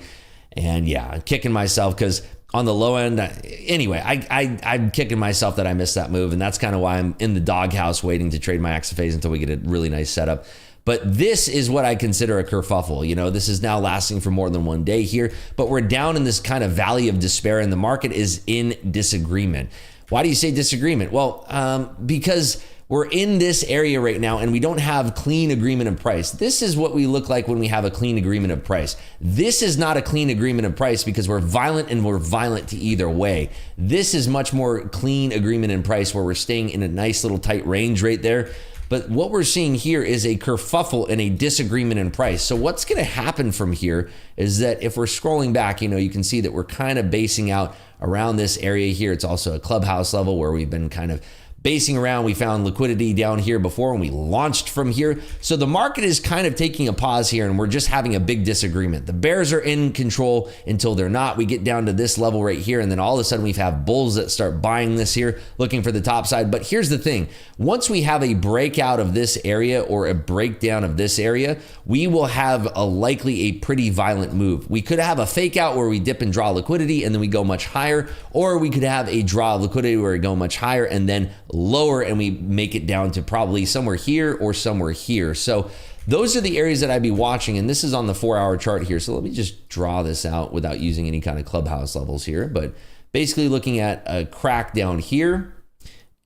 [SPEAKER 1] And yeah, I'm kicking myself because on the low end, anyway, I'm kicking myself that I missed that move. And that's kind of why I'm in the doghouse waiting to trade my XFAs until we get a really nice setup. But this is what I consider a kerfuffle. You know, this is now lasting for more than 1 day here, but we're down in this kind of valley of despair and the market is in disagreement. Why do you say disagreement? Well, because we're in this area right now and we don't have clean agreement of price. This is what we look like when we have a clean agreement of price. This is not a clean agreement of price because we're violent and we're violent to either way. This is much more clean agreement in price where we're staying in a nice little tight range right there. But what we're seeing here is a kerfuffle and a disagreement in price. So what's going to happen from here is that if we're scrolling back, you know, you can see that we're kind of basing out around this area here. It's also a Clubhouse level where we've been kind of basing around. We found liquidity down here before and we launched from here. So the market is kind of taking a pause here and we're just having a big disagreement. The bears are in control until they're not. We get down to this level right here and then all of a sudden we have bulls that start buying this here, looking for the top side. But here's the thing. Once we have a breakout of this area or a breakdown of this area, we will have likely a pretty violent move. We could have a fake out where we dip and draw liquidity and then we go much higher, or we could have a draw of liquidity where we go much higher and then lower and we make it down to probably somewhere here or somewhere here. So those are the areas that I'd be watching, and this is on the 4-hour chart here. So let me just draw this out without using any kind of Clubhouse levels here, but basically looking at a crack down here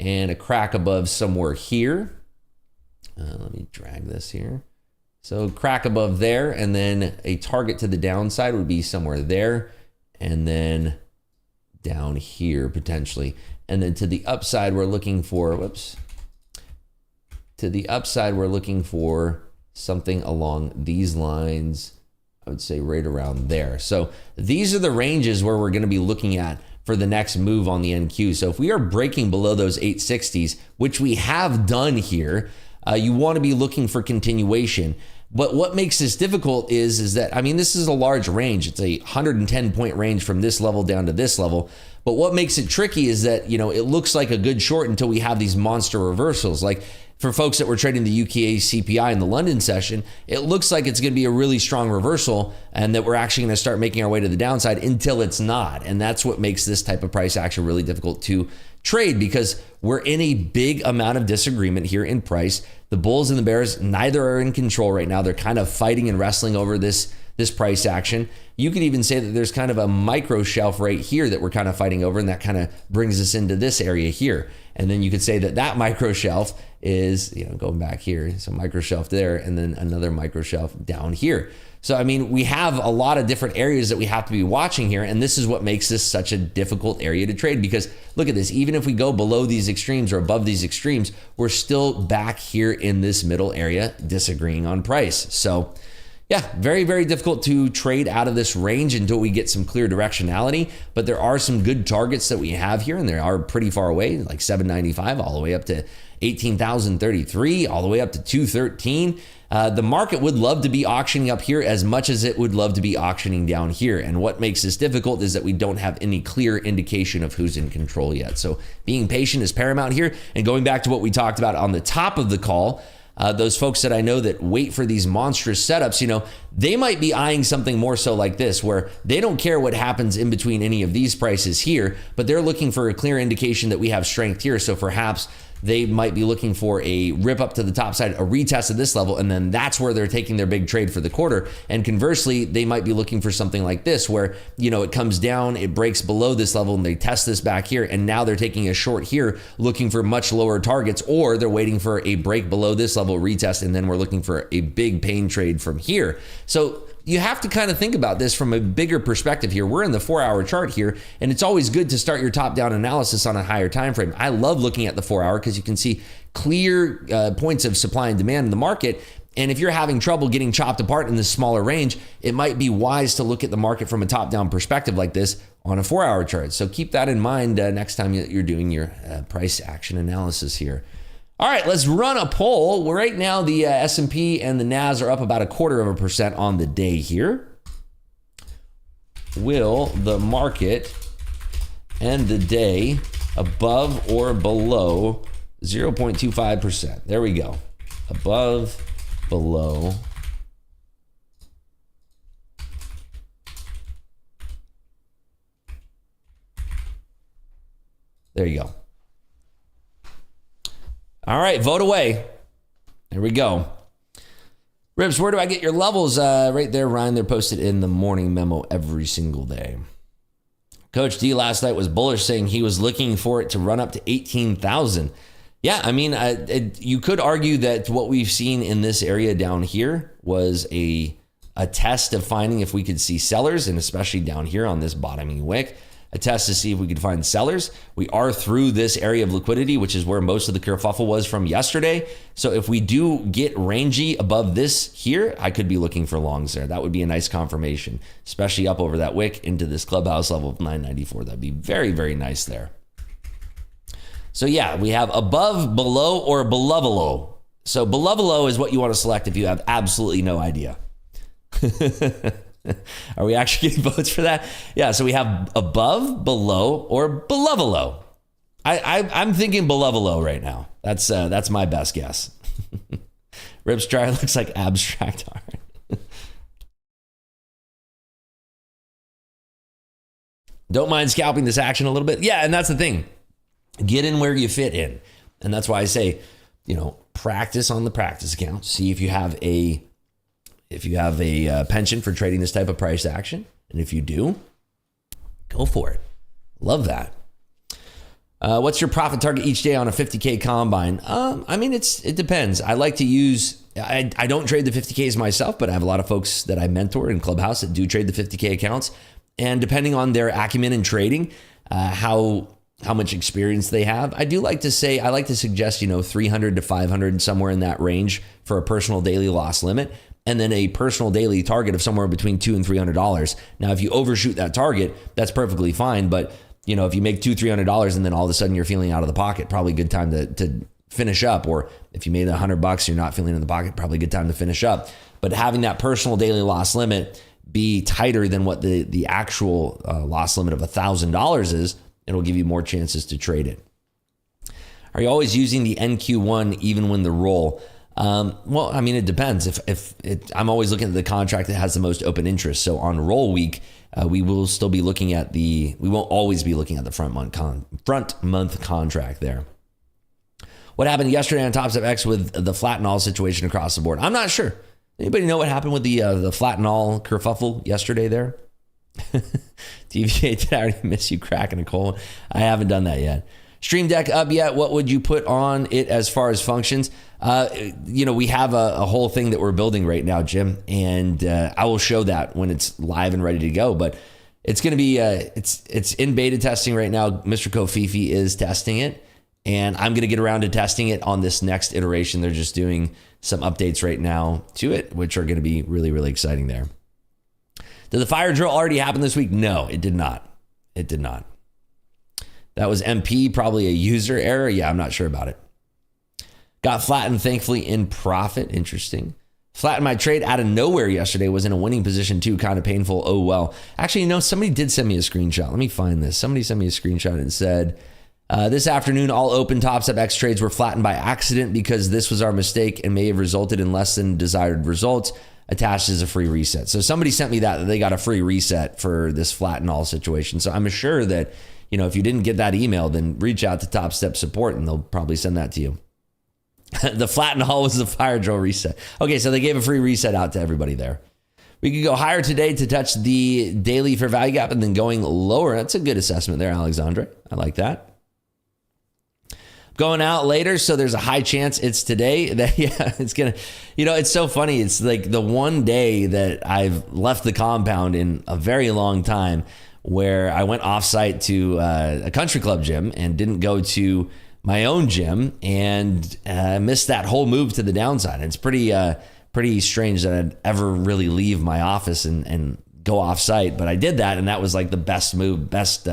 [SPEAKER 1] and a crack above somewhere here. Let me drag this here. So crack above there, and then a target to the downside would be somewhere there, and then down here potentially. And then to the upside, we're looking for, to the upside, we're looking for something along these lines, I would say right around there. So these are the ranges where we're going to be looking at for the next move on the NQ. So if we are breaking below those 860s, which we have done here, you want to be looking for continuation. But what makes this difficult is that, I mean, this is a large range. It's a 110 point range from this level down to this level. But what makes it tricky is that, it looks like a good short until we have these monster reversals. Like for folks that were trading the UK CPI in the London session, it looks like it's going to be a really strong reversal and that we're actually going to start making our way to the downside until it's not. And that's what makes this type of price action really difficult to trade, because we're in a big amount of disagreement here in price. The bulls and the bears, neither are in control right now. They're kind of fighting and wrestling over this price action. You could even say that there's kind of a micro shelf right here that we're kind of fighting over, and that kind of brings us into this area here. And then you could say that micro shelf is, going back here, so micro shelf there, and then another micro shelf down here. So, I mean, we have a lot of different areas that we have to be watching here, and this is what makes this such a difficult area to trade, because look at this, even if we go below these extremes or above these extremes, we're still back here in this middle area disagreeing on price. So yeah, very, very difficult to trade out of this range until we get some clear directionality. But there are some good targets that we have here, and they are pretty far away, like 795 all the way up to 18,033, all the way up to 213. The market would love to be auctioning up here as much as it would love to be auctioning down here. And what makes this difficult is that we don't have any clear indication of who's in control yet. So being patient is paramount here. And going back to what we talked about on the top of the call, those folks that I know that wait for these monstrous setups, they might be eyeing something more so like this, where they don't care what happens in between any of these prices here, but they're looking for a clear indication that we have strength here. So perhaps they might be looking for a rip up to the top side, a retest of this level, and then that's where they're taking their big trade for the quarter. And conversely, they might be looking for something like this, where, it comes down, it breaks below this level, and they test this back here, and now they're taking a short here, looking for much lower targets, or they're waiting for a break below this level, retest, and then we're looking for a big pain trade from here. So you have to kind of think about this from a bigger perspective here. We're in the 4-hour chart here, and it's always good to start your top-down analysis on a higher time frame. I love looking at the 4-hour because you can see clear points of supply and demand in the market. And if you're having trouble getting chopped apart in this smaller range, it might be wise to look at the market from a top-down perspective like this on a 4-hour chart. So keep that in mind next time you're doing your price action analysis here. All right, let's run a poll. Right now, the S&P and the NAS are up about 0.25% on the day here. Will the market end the day above or below 0.25%? There we go. Above, below. There you go. All right, vote away. There we go. Ribs, where do I get your levels? Right there, Ryan. They're posted in the morning memo every single day. Coach D last night was bullish, saying he was looking for it to run up to 18,000. Yeah, I mean, you could argue that what we've seen in this area down here was a test of finding if we could see sellers, and especially down here on this bottoming wick. A test to see if we could find sellers. We are through this area of liquidity, which is where most of the kerfuffle was from yesterday. So if we do get rangy above this here, I could be looking for longs there. That would be a nice confirmation, especially up over that wick into this clubhouse level of 994. That'd be very, very nice there. So yeah, we have above, below, or below. So below is what you want to select if you have absolutely no idea. Are we actually getting votes for that? Yeah, so we have above, below, or below. I'm thinking below right now. That's my best guess. Ribs Dryer looks like abstract art. Don't mind scalping this action a little bit. Yeah, and that's the thing. Get in where you fit in. And that's why I say, practice on the practice account. See if you have a penchant for trading this type of price action. And if you do, go for it. Love that. What's your profit target each day on a 50K combine? I mean, it depends. I like to use, I don't trade the 50Ks myself, but I have a lot of folks that I mentor in Clubhouse that do trade the 50K accounts. And depending on their acumen in trading, how much experience they have, I like to suggest, 300 to 500, somewhere in that range for a personal daily loss limit. And then a personal daily target of somewhere between $200 and $300. Now, if you overshoot that target, that's perfectly fine. But, if you make $200-300 and then all of a sudden you're feeling out of the pocket, probably a good time to finish up. Or if you made $100, you're not feeling in the pocket, probably a good time to finish up. But having that personal daily loss limit be tighter than what the actual loss limit of $1,000 It'll give you more chances to trade it. Are you always using the NQ1 even when the roll? Well, I mean, it depends. I'm always looking at the contract that has the most open interest. So on roll week, we will still be looking at we won't always be looking at the front month contract there. What happened yesterday on Top Step X with the flat and all situation across the board? I'm not sure. Anybody know what happened with the flat and all kerfuffle yesterday there? TVA, did I already miss you cracking a cold? I haven't done that yet. Stream Deck up yet? What would you put on it as far as functions? We have a whole thing that we're building right now, Jim, and I will show that when it's live and ready to go. But it's going to be it's in beta testing right now. Mr. Kofifi is testing it, and I'm going to get around to testing it on this next iteration. They're just doing some updates right now to it, which are going to be really, really exciting there. Did the fire drill already happen this week? No, it did not. It did not. That was MP, probably a user error. Yeah, I'm not sure about it. Got flattened, thankfully, in profit. Interesting. Flattened my trade out of nowhere yesterday. Was in a winning position, too. Kind of painful. Oh, well. Actually, somebody did send me a screenshot. Let me find this. Somebody sent me a screenshot and said, this afternoon, all open Top Step X trades were flattened by accident because this was our mistake and may have resulted in less than desired results. Attached as a free reset. So somebody sent me that they got a free reset for this flat and all situation. So I'm sure that, if you didn't get that email, then reach out to Top Step support and they'll probably send that to you. The flat and all was the fire drill reset. Okay, so they gave a free reset out to everybody there. We could go higher today to touch the daily fair value gap and then going lower. That's a good assessment there, Alexandre. I like that. Going out later, so there's a high chance it's today. That it's gonna, it's so funny. It's like the one day that I've left the compound in a very long time where I went offsite to a country club gym and didn't go to my own gym and missed that whole move to the downside. And it's pretty strange that I'd ever really leave my office and go offsite, but I did that, and that was like the best move, best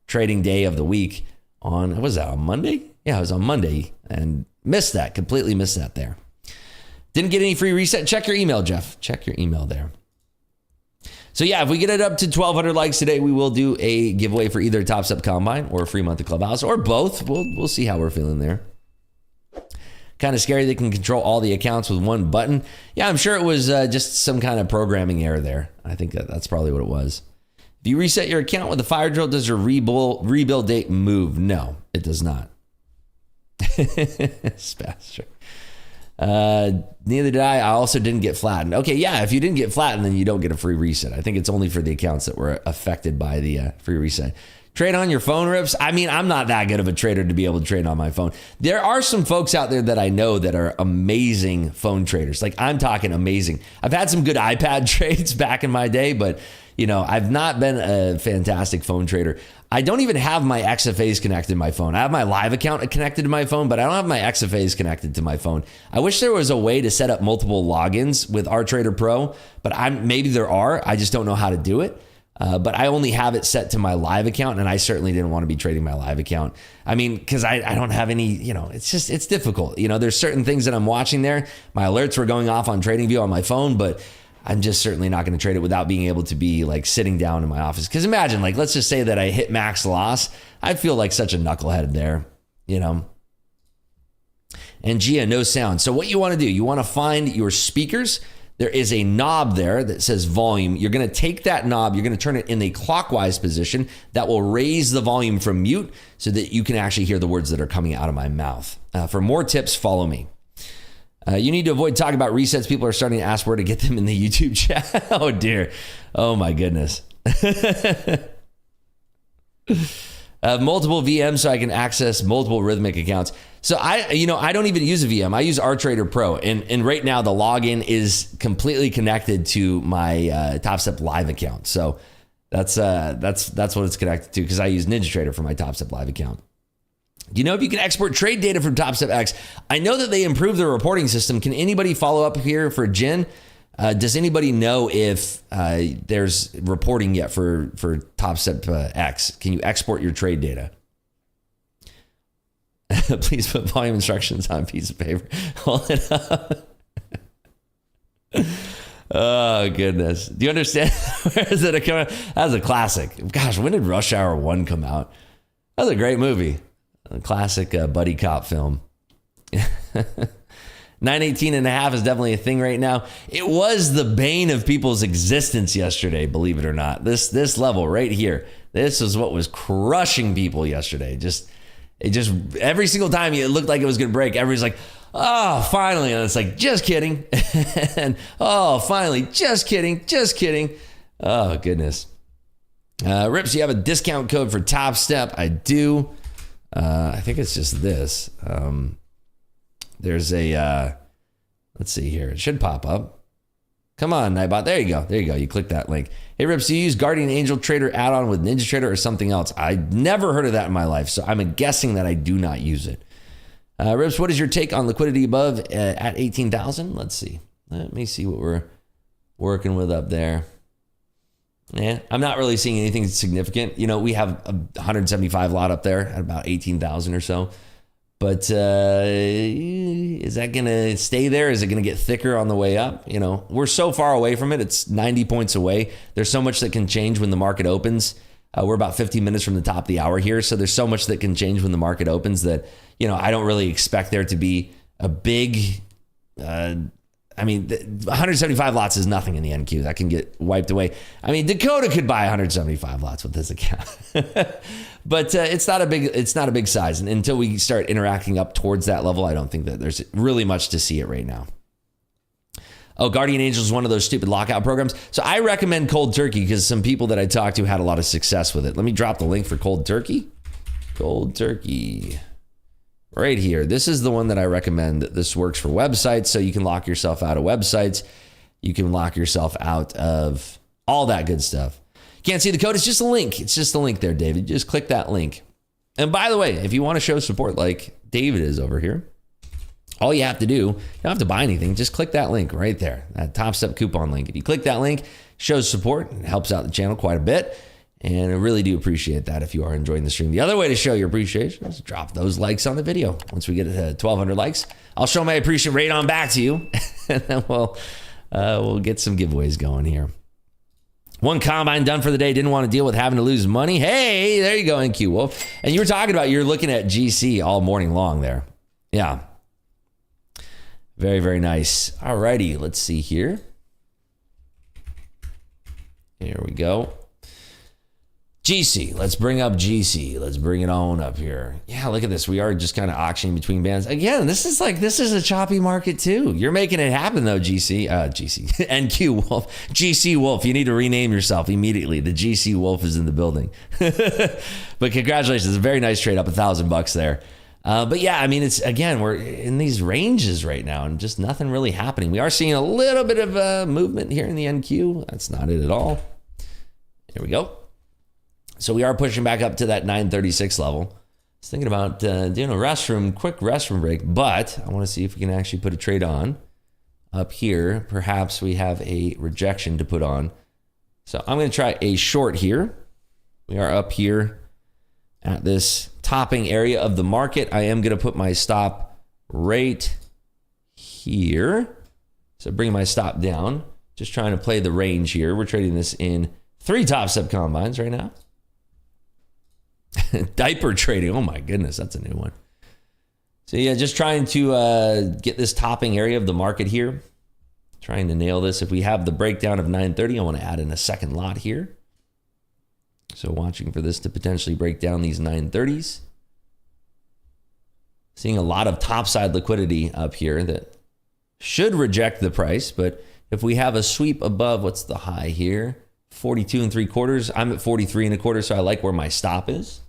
[SPEAKER 1] trading day of the week. On Monday? Yeah, it was on Monday, and completely missed that there. Didn't get any free reset. Check your email, Jeff. Check your email there. So yeah, if we get it up to 1,200 likes today, we will do a giveaway for either a Top Step Combine or a free month of Clubhouse, or both. We'll see how we're feeling there. Kind of scary they can control all the accounts with one button. Yeah, I'm sure it was just some kind of programming error there. I think that's probably what it was. If you reset your account with a fire drill, does your rebuild date move? No, it does not. Spaster. Neither did I. I also didn't get flattened. Okay, yeah, if you didn't get flattened, then you don't get a free reset. I think it's only for the accounts that were affected by the free reset. Trade on your phone, Rips? I mean, I'm not that good of a trader to be able to trade on my phone. There are some folks out there that I know that are amazing phone traders. Like, I'm talking amazing. I've had some good iPad trades back in my day, but I've not been a fantastic phone trader. I don't even have my XFAs connected to my phone. I have my live account connected to my phone, but I don't have my XFAs connected to my phone. I wish there was a way to set up multiple logins with RTrader Pro, but maybe there are. I just don't know how to do it. But I only have it set to my live account, and I certainly didn't want to be trading my live account. I mean, because I don't have any, it's difficult. There's certain things that I'm watching there. My alerts were going off on TradingView on my phone, but I'm just certainly not going to trade it without being able to be like sitting down in my office. Because imagine, like, let's just say that I hit max loss. I'd feel like such a knucklehead there, And Gia, no sound. So what you want to do, you want to find your speakers. There is a knob there that says volume. You're going to take that knob, you're going to turn it in a clockwise position. That will raise the volume from mute so that you can actually hear the words that are coming out of my mouth. For more tips, follow me. You need to avoid talking about resets. People are starting to ask where to get them in the YouTube chat. Oh, dear. Oh, my goodness. Multiple VMs so I can access multiple Rhythmic accounts. So I don't even use a VM. I use RTrader Pro, and right now the login is completely connected to my Top Step Live account. So that's what it's connected to, because I use NinjaTrader for my Top Step Live account. Do you know if you can export trade data from Top Step X? I know that they improved their reporting system. Can anybody follow up here for Jen? Does anybody know if there's reporting yet for Top Step X? Can you export your trade data? Please put volume instructions on a piece of paper. Hold it up. Oh, goodness. Do you understand? Where is it coming? That's a classic. Gosh, when did Rush Hour 1 come out? That was a great movie. A classic buddy cop film. 918.5 is definitely a thing right now. It was the bane of people's existence yesterday, believe it or not. This level right here. This is what was crushing people yesterday. Every single time it looked like it was going to break, everybody's like, oh, finally. And it's like, just kidding. And, oh, finally, just kidding. Oh, goodness. Rips, you have a discount code for Top Step. I do. I think it's just this. There's a, let's see here. It should pop up. Come on, Nightbot. There you go. You click that link. Hey, Rips, do you use Guardian Angel Trader add-on with Ninja Trader or something else? I've never heard of that in my life, so I'm guessing that I do not use it. Rips, what is your take on liquidity above at 18,000? Let's see. Let me see what we're working with up there. Yeah, I'm not really seeing anything significant. You know, we have a 175 lot up there at about 18,000 or so. But is that going to stay there? Is it going to get thicker on the way up? You know, we're so far away from it. It's 90 points away. There's so much that can change when the market opens. We're about 15 minutes from the top of the hour here. So there's so much that can change when the market opens that, you know, I don't really expect there to be a big, 175 lots is nothing in the NQ. That can get wiped away. I mean, Dakota could buy 175 lots with this account. But it's not a big size. And until we start interacting up towards that level, I don't think that there's really much to see it right now. Oh, Guardian Angel is one of those stupid lockout programs. So I recommend Cold Turkey because some people that I talked to had a lot of success with it. Let me drop the link for Cold Turkey. Cold Turkey. Right here. This is the one that I recommend. This works for websites, so you can lock yourself out of websites. You can lock yourself out of all that good stuff. Can't see the code. It's just a link. It's just a link there, David. Just click that link. And by the way, if you want to show support like David is over here, all you have to do, you don't have to buy anything. Just click that link right there, that Top Step coupon link. If you click that link, shows support. It helps out the channel quite a bit. And I really do appreciate that if you are enjoying the stream. The other way to show your appreciation is drop those likes on the video. Once we get to 1,200 likes, I'll show my appreciation right on back to you. And then we'll get some giveaways going here. One combine done for the day. Didn't want to deal with having to lose money. Hey, there you go, NQ Wolf. And you were talking about you're looking at GC all morning long there. Yeah. Very, very nice. All righty. Let's see here. Here we go. GC, let's bring up GC. Let's bring it on up here. Yeah, look at this. We are just kind of auctioning between bands. Again, this is a choppy market too. You're making it happen though, GC. NQ Wolf. GC Wolf. You need to rename yourself immediately. The GC Wolf is in the building. But congratulations. A very nice trade up $1,000 there. But yeah, I mean, we're in these ranges right now and just nothing really happening. We are seeing a little bit of movement here in the NQ. That's not it at all. Here we go. So we are pushing back up to that 936 level. I was thinking about doing a quick restroom break, but I want to see if we can actually put a trade on up here. Perhaps we have a rejection to put on. So I'm going to try a short here. We are up here at this topping area of the market. I am going to put my stop right here. So bring my stop down. Just trying to play the range here. We're trading this in 3 Top Step combines right now. Diaper trading. Oh my goodness, that's a new one. So yeah, just trying to get this topping area of the market here. Trying to nail this. If we have the breakdown of 930, I want to add in a second lot here. So watching for this to potentially break down these 930s. Seeing a lot of topside liquidity up here that should reject the price, but if we have a sweep above, what's the high here? 42 3/4. I'm at 43 1/4, so I like where my stop is.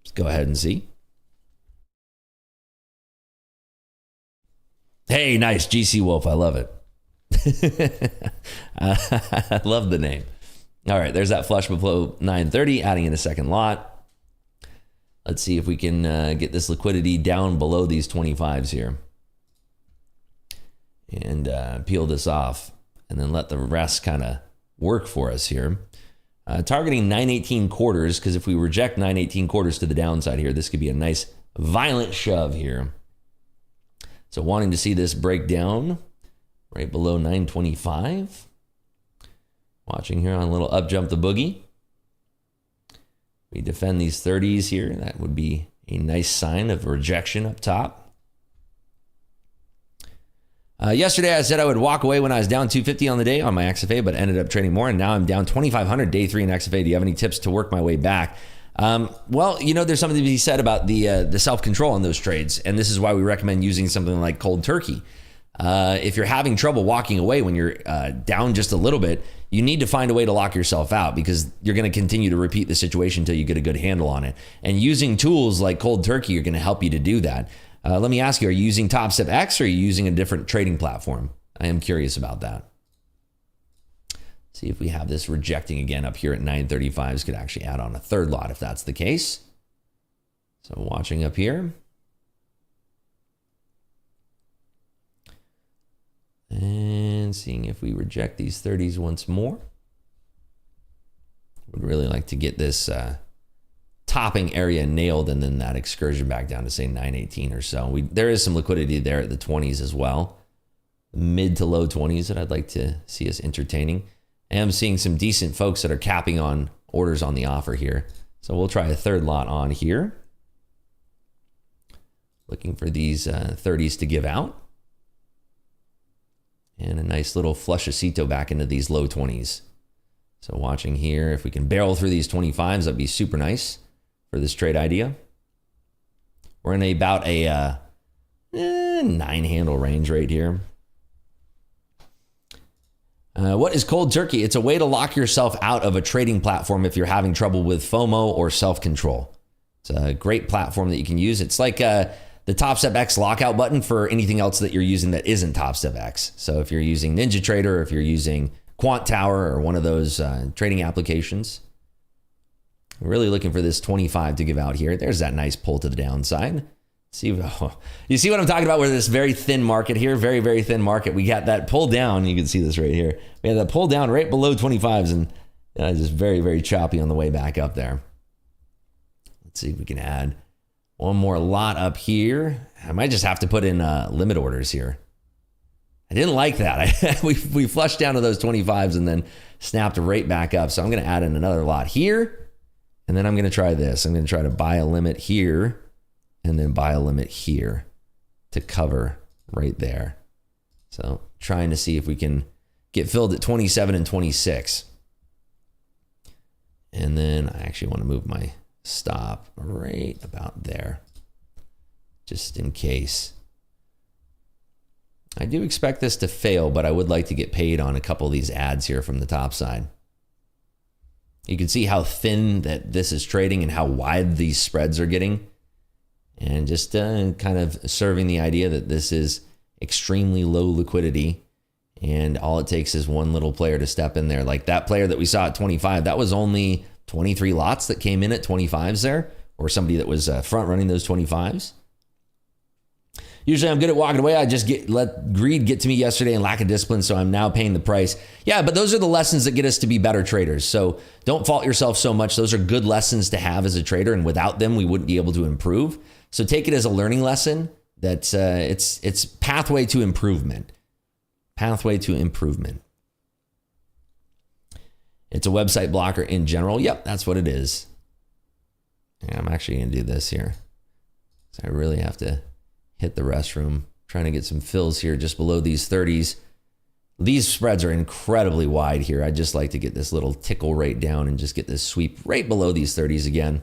[SPEAKER 1] Let's go ahead and see. Hey, nice. GC Wolf. I love it. I love the name. All right, there's that flush below 930, adding in a second lot. Let's see if we can get this liquidity down below these 25s here. And peel this off. And then let the rest kind of work for us here. Targeting 918/4, because if we reject 918/4 to the downside here, this could be a nice violent shove here. So wanting to see this break down right below 925. Watching here on a little up jump the boogie. We defend these 30s here. That would be a nice sign of rejection up top. Yesterday, I said I would walk away when I was down 250 on the day on my XFA, but ended up trading more, and now I'm down 2,500 day 3 in XFA. Do you have any tips to work my way back? Well, you know, there's something to be said about the self-control on those trades, and this is why we recommend using something like cold turkey. If you're having trouble walking away when you're down just a little bit, you need to find a way to lock yourself out, because you're going to continue to repeat the situation until you get a good handle on it. And using tools like cold turkey are going to help you to do that. Let me ask you, are you using Top Step X or are you using a different trading platform? I am curious about that. See if we have this rejecting again up here at 935s. Could actually add on a third lot if that's the case. So watching up here. And seeing if we reject these 30s once more. Would really like to get this topping area nailed, and then that excursion back down to say 918 or so. There is some liquidity there at the 20s as well. Mid to low 20s that I'd like to see us entertaining. I am seeing some decent folks that are capping on orders on the offer here. So we'll try a third lot on here. Looking for these 30s to give out. And a nice little flushacito back into these low 20s. So watching here, if we can barrel through these 25s, that'd be super nice for this trade idea. We're in about a 9 handle range right here. What is cold turkey? It's a way to lock yourself out of a trading platform if you're having trouble with FOMO or self-control. It's a great platform that you can use. It's like the Top Step X lockout button for anything else that you're using that isn't Top Step X. So if you're using NinjaTrader, or if you're using Quant Tower or one of those trading applications, we're really looking for this 25 to give out here. There's that nice pull to the downside. You see what I'm talking about with this very thin market here? Very, very thin market. We got that pull down. You can see this right here. We had that pull down right below 25s, and just very, very choppy on the way back up there. Let's see if we can add one more lot up here. I might just have to put in limit orders here. I didn't like that. We flushed down to those 25s and then snapped right back up. So I'm going to add in another lot here. And then I'm going to try this. I'm going to try to buy a limit here and then buy a limit here to cover right there. So trying to see if we can get filled at 27 and 26. And then I actually want to move my stop right about there, just in case. I do expect this to fail, but I would like to get paid on a couple of these ads here from the top side. You can see how thin that this is trading and how wide these spreads are getting. And just kind of serving the idea that this is extremely low liquidity. And all it takes is one little player to step in there. Like that player that we saw at 25, that was only 23 lots that came in at 25s there. Or somebody that was front running those 25s. Usually I'm good at walking away. I just let greed get to me yesterday and lack of discipline, so I'm now paying the price. Yeah, but those are the lessons that get us to be better traders. So don't fault yourself so much. Those are good lessons to have as a trader, and without them, we wouldn't be able to improve. So take it as a learning lesson that it's pathway to improvement. Pathway to improvement. It's a website blocker in general. Yep, that's what it is. Yeah, I'm actually going to do this here. So I really have to hit the restroom, trying to get some fills here just below these 30s. These spreads are incredibly wide here. I'd just like to get this little tickle right down and just get this sweep right below these 30s again.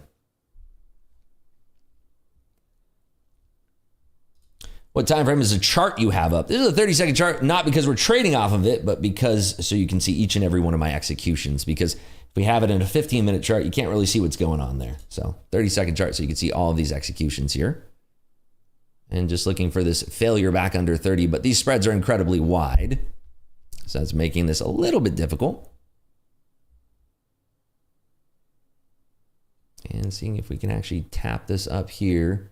[SPEAKER 1] What time frame is the chart you have up? This is a 30-second chart, not because we're trading off of it, but because so you can see each and every one of my executions. Because if we have it in a 15-minute chart, you can't really see what's going on there. So 30-second chart so you can see all of these executions here. And just looking for this failure back under 30, but these spreads are incredibly wide. So that's making this a little bit difficult. And seeing if we can actually tap this up here,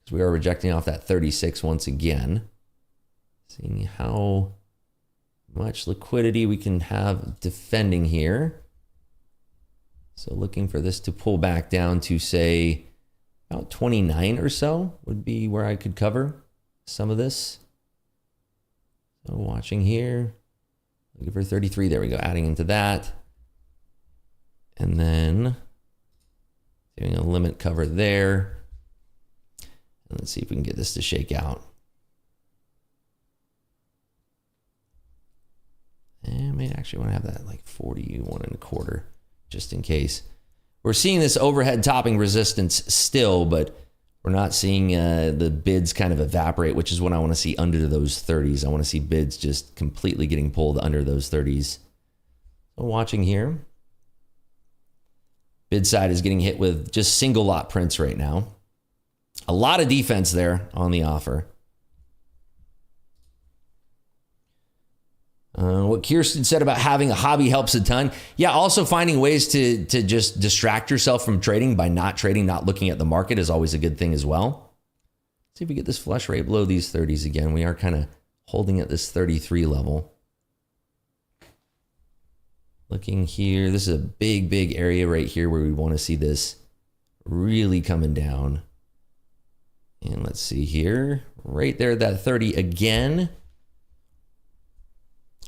[SPEAKER 1] because we are rejecting off that 36 once again. Seeing how much liquidity we can have defending here. So looking for this to pull back down to, say, about 29 or so would be where I could cover some of this. So watching here, looking for 33. There we go, adding into that. And then Giving a limit cover there. And let's see if we can get this to shake out. And I may actually want to have that like 41.25 just in case. We're seeing this overhead topping resistance still, but we're not seeing the bids kind of evaporate, which is what I want to see under those 30s. I want to see bids just completely getting pulled under those 30s. So watching here. Bid side is getting hit with just single lot prints right now. A lot of defense there on the offer. What Kirsten said about having a hobby helps a ton. Yeah, also finding ways to just distract yourself from trading by not trading, not looking at the market is always a good thing as well. Let's see if we get this flush rate below these 30s again. We are kind of holding at this 33 level. Looking here, this is a big area right here where we want to see this really coming down. And let's see here, right there, that 30 again.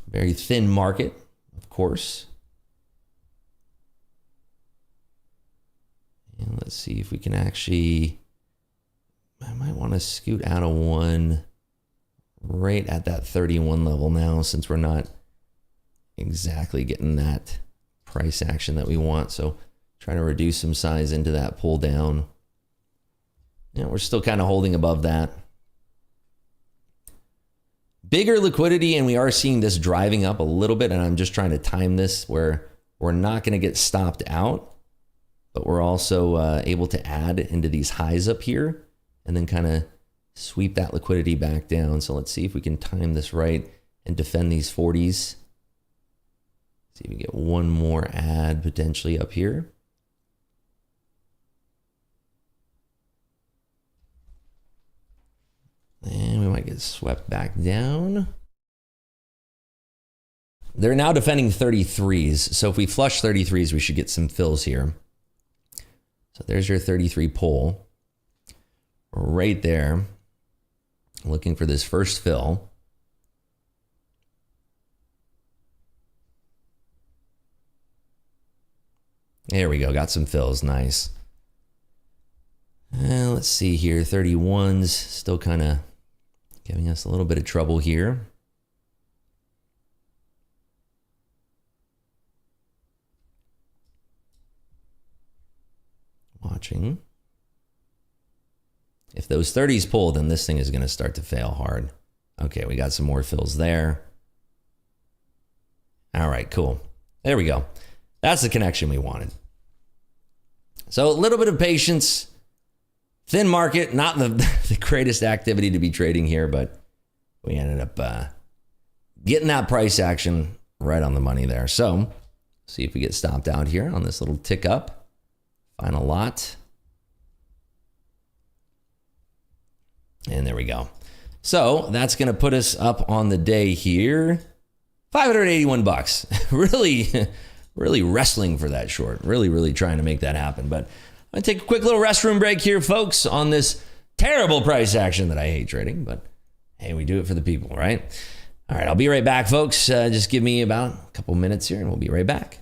[SPEAKER 1] Very thin market, of course. And let's see if we can actually, I might want to scoot out of one right at that 31 level now, since we're not exactly getting that price action that we want. So trying to reduce some size into that pull down. Yeah, we're still kind of holding above that. Bigger liquidity, and we are seeing this driving up a little bit, and I'm just trying to time this where we're not going to get stopped out, but we're also able to add into these highs up here and then kind of sweep that liquidity back down. So let's see if we can time this right and defend these 40s. See if we get one more add potentially up here. And we might get swept back down. They're now defending 33s. So if we flush 33s, we should get some fills here. So there's your 33 pull. Right there. Looking for this first fill. There we go. Got some fills. Nice. Let's see here. 31s still kind of giving us a little bit of trouble here. Watching. If those 30s pull, then this thing is going to start to fail hard. Okay, we got some more fills there. All right, cool. There we go. That's the connection we wanted. So a little bit of patience. Thin market, not the greatest activity to be trading here, but we ended up getting that price action right on the money there. So see if we get stopped out here on this little tick up. Final lot. And there we go. So that's going to put us up on the day here. 581 bucks. Really wrestling for that short. Really trying to make that happen. But I'm going to take a quick little restroom break here, folks, on this terrible price action that I hate trading. But hey, we do it for the people, right? All right, I'll be right back, folks. Just give me about a couple minutes here and we'll be right back.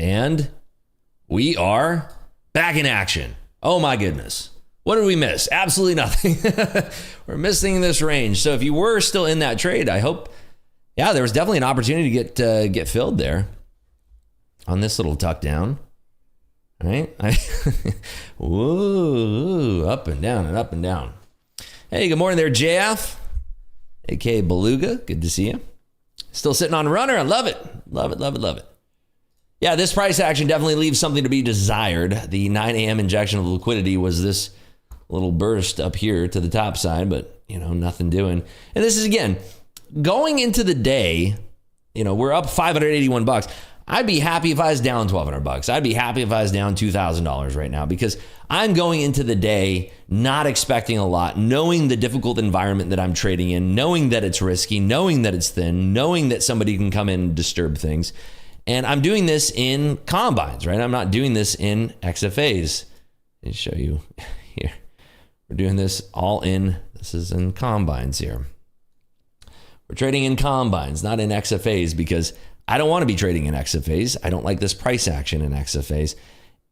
[SPEAKER 1] And we are back in action. Oh my goodness. What did we miss? Absolutely nothing. We're missing this range. So if you were still in that trade, I hope, there was definitely an opportunity to get filled there on this little tuck down. Right? Whoa, up and down and up and down. Hey, good morning there, JF, aka Beluga. Good to see you. Still sitting on a runner. I love it. Love it, love it, love it. Yeah, this price action definitely leaves something to be desired. The 9 a.m. injection of liquidity was this little burst up here to the top side, but, nothing doing. And this is, again, going into the day, we're up $581. I'd be happy if I was down $1,200. I'd be happy if I was down $2,000 right now, because I'm going into the day not expecting a lot, knowing the difficult environment that I'm trading in, knowing that it's risky, knowing that it's thin, knowing that somebody can come in and disturb things. And I'm doing this in combines, right? I'm not doing this in XFAs. Let me show you here. We're doing this this is in combines here. We're trading in combines, not in XFAs, because I don't want to be trading in XFAs. I don't like this price action in XFAs.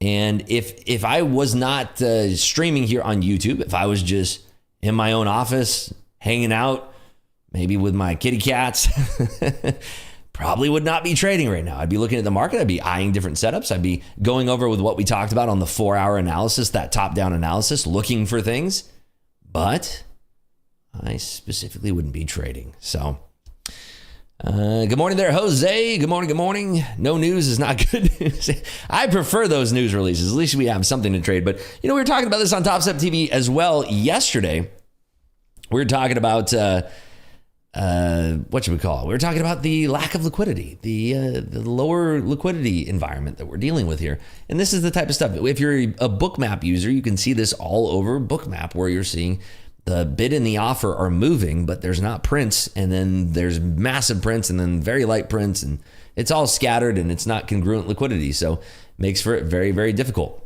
[SPEAKER 1] And if I was not streaming here on YouTube, if I was just in my own office, hanging out, maybe with my kitty cats, probably would not be trading right now. I'd be looking at the market. I'd be eyeing different setups. I'd be going over with what we talked about on the 4-hour analysis, that top-down analysis, looking for things. But I specifically wouldn't be trading. So good morning there, Jose. Good morning, good morning. No news is not good news. I prefer those news releases. At least we have something to trade. But, we were talking about this on Top Step TV as well yesterday. We were talking about... what should we call it? We were talking about the lack of liquidity, the lower liquidity environment that we're dealing with here. And this is the type of stuff. If you're a Bookmap user, you can see this all over Bookmap, where you're seeing the bid and the offer are moving, but there's not prints. And then there's massive prints and then very light prints, and it's all scattered and it's not congruent liquidity. So it makes for it very, very difficult.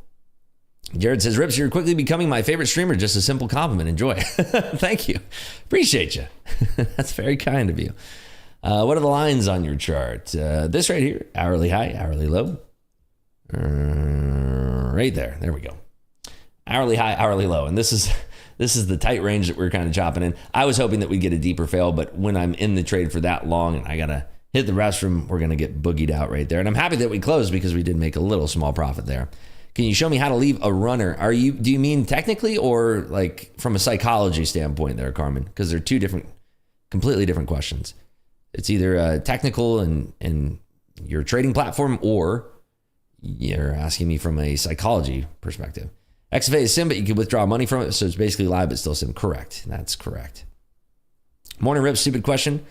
[SPEAKER 1] Jared says, Rips, you're quickly becoming my favorite streamer. Just a simple compliment. Enjoy. Thank you. Appreciate you. That's very kind of you. What are the lines on your chart? This right here, hourly high, hourly low. Right there. There we go. Hourly high, hourly low. And this is the tight range that we're kind of chopping in. I was hoping that we'd get a deeper fail, but when I'm in the trade for that long and I got to hit the restroom, we're going to get boogied out right there. And I'm happy that we closed, because we did make a little small profit there. Can you show me how to leave a runner? Do you mean technically or like from a psychology standpoint there, Carmen? Because they're two completely different questions. It's either technical and your trading platform, or you're asking me from a psychology perspective. XFA is SIM, but you can withdraw money from it, so it's basically live but still SIM. Correct. That's correct. Morning Rip, stupid question.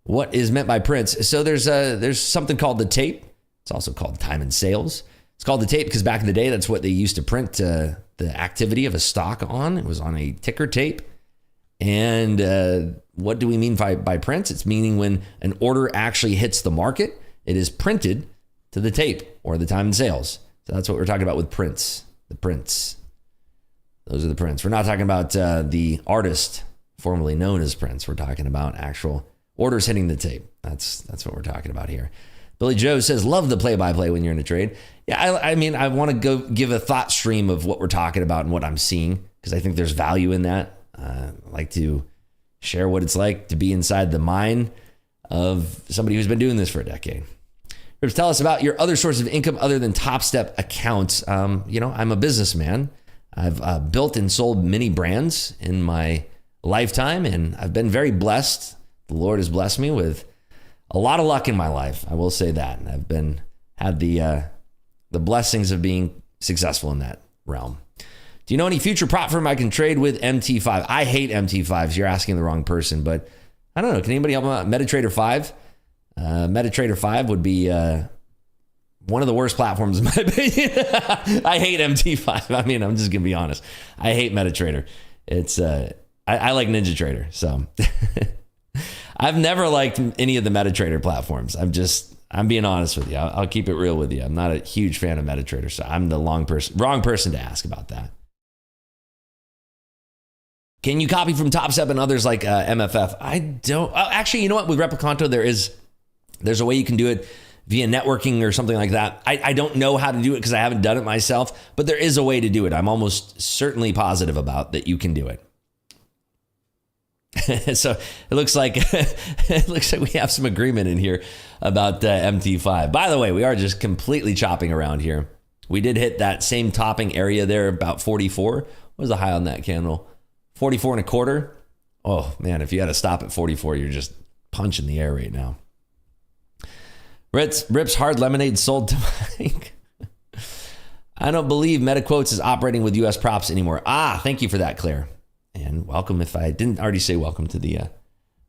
[SPEAKER 1] What is meant by prints? So there's something called the tape. It's also called time and sales. It's called the tape because back in the day, that's what they used to print the activity of a stock on. It was on a ticker tape. And what do we mean by prints? It's meaning when an order actually hits the market, it is printed to the tape or the time and sales. So that's what we're talking about with prints. The prints. Those are the prints. We're not talking about the artist formerly known as Prince. We're talking about actual orders hitting the tape. That's what we're talking about here. Billy Joe says, love the play-by-play when you're in a trade. Yeah, I mean, I want to go give a thought stream of what we're talking about and what I'm seeing, because I think there's value in that. I like to share what it's like to be inside the mind of somebody who's been doing this for a decade. Rips, tell us about your other source of income other than Top Step accounts. I'm a businessman. I've built and sold many brands in my lifetime, and I've been very blessed. The Lord has blessed me with a lot of luck in my life. I will say that. And I've had the blessings of being successful in that realm. Do you know any future prop firm I can trade with MT5? I hate MT5s. You're asking the wrong person, but I don't know. Can anybody help me out? MetaTrader 5? MetaTrader 5 would be one of the worst platforms in my opinion. I hate MT5. I mean, I'm just going to be honest. I hate MetaTrader. It's I like NinjaTrader. So I've never liked any of the MetaTrader platforms. I'm being honest with you. I'll keep it real with you. I'm not a huge fan of MetaTrader, so I'm the wrong person to ask about that. Can you copy from Top Step and others like MFF? I don't. Actually, you know what? With Replicanto, there's a way you can do it via networking or something like that. I don't know how to do it because I haven't done it myself, but there is a way to do it. I'm almost certainly positive about that you can do it. So it looks like we have some agreement in here about MT5. By the way, we are just completely chopping around here. We did hit that same topping area there, about 44. What was the high on that candle? 44 and a quarter. Oh man, if you had to stop at 44, you're just punching the air right now. Rips hard lemonade sold to Mike. I don't believe MetaQuotes is operating with U.S. props anymore. Thank you for that, Claire. And welcome, if I didn't already say welcome to the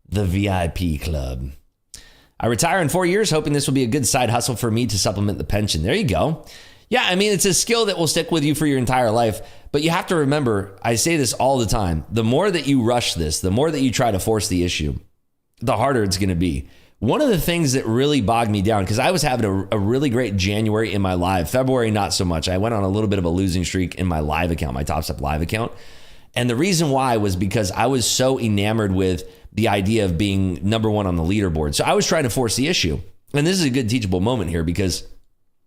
[SPEAKER 1] VIP club. I retire in 4 years, hoping this will be a good side hustle for me to supplement the pension. There you go. Yeah, I mean, it's a skill that will stick with you for your entire life. But you have to remember, I say this all the time, the more that you rush this, the more that you try to force the issue, the harder it's going to be. One of the things that really bogged me down, because I was having a really great January in my live, February not so much. I went on a little bit of a losing streak in my live account, my Top Step live account. And the reason why was because I was so enamored with the idea of being number one on the leaderboard. So I was trying to force the issue. And this is a good teachable moment here because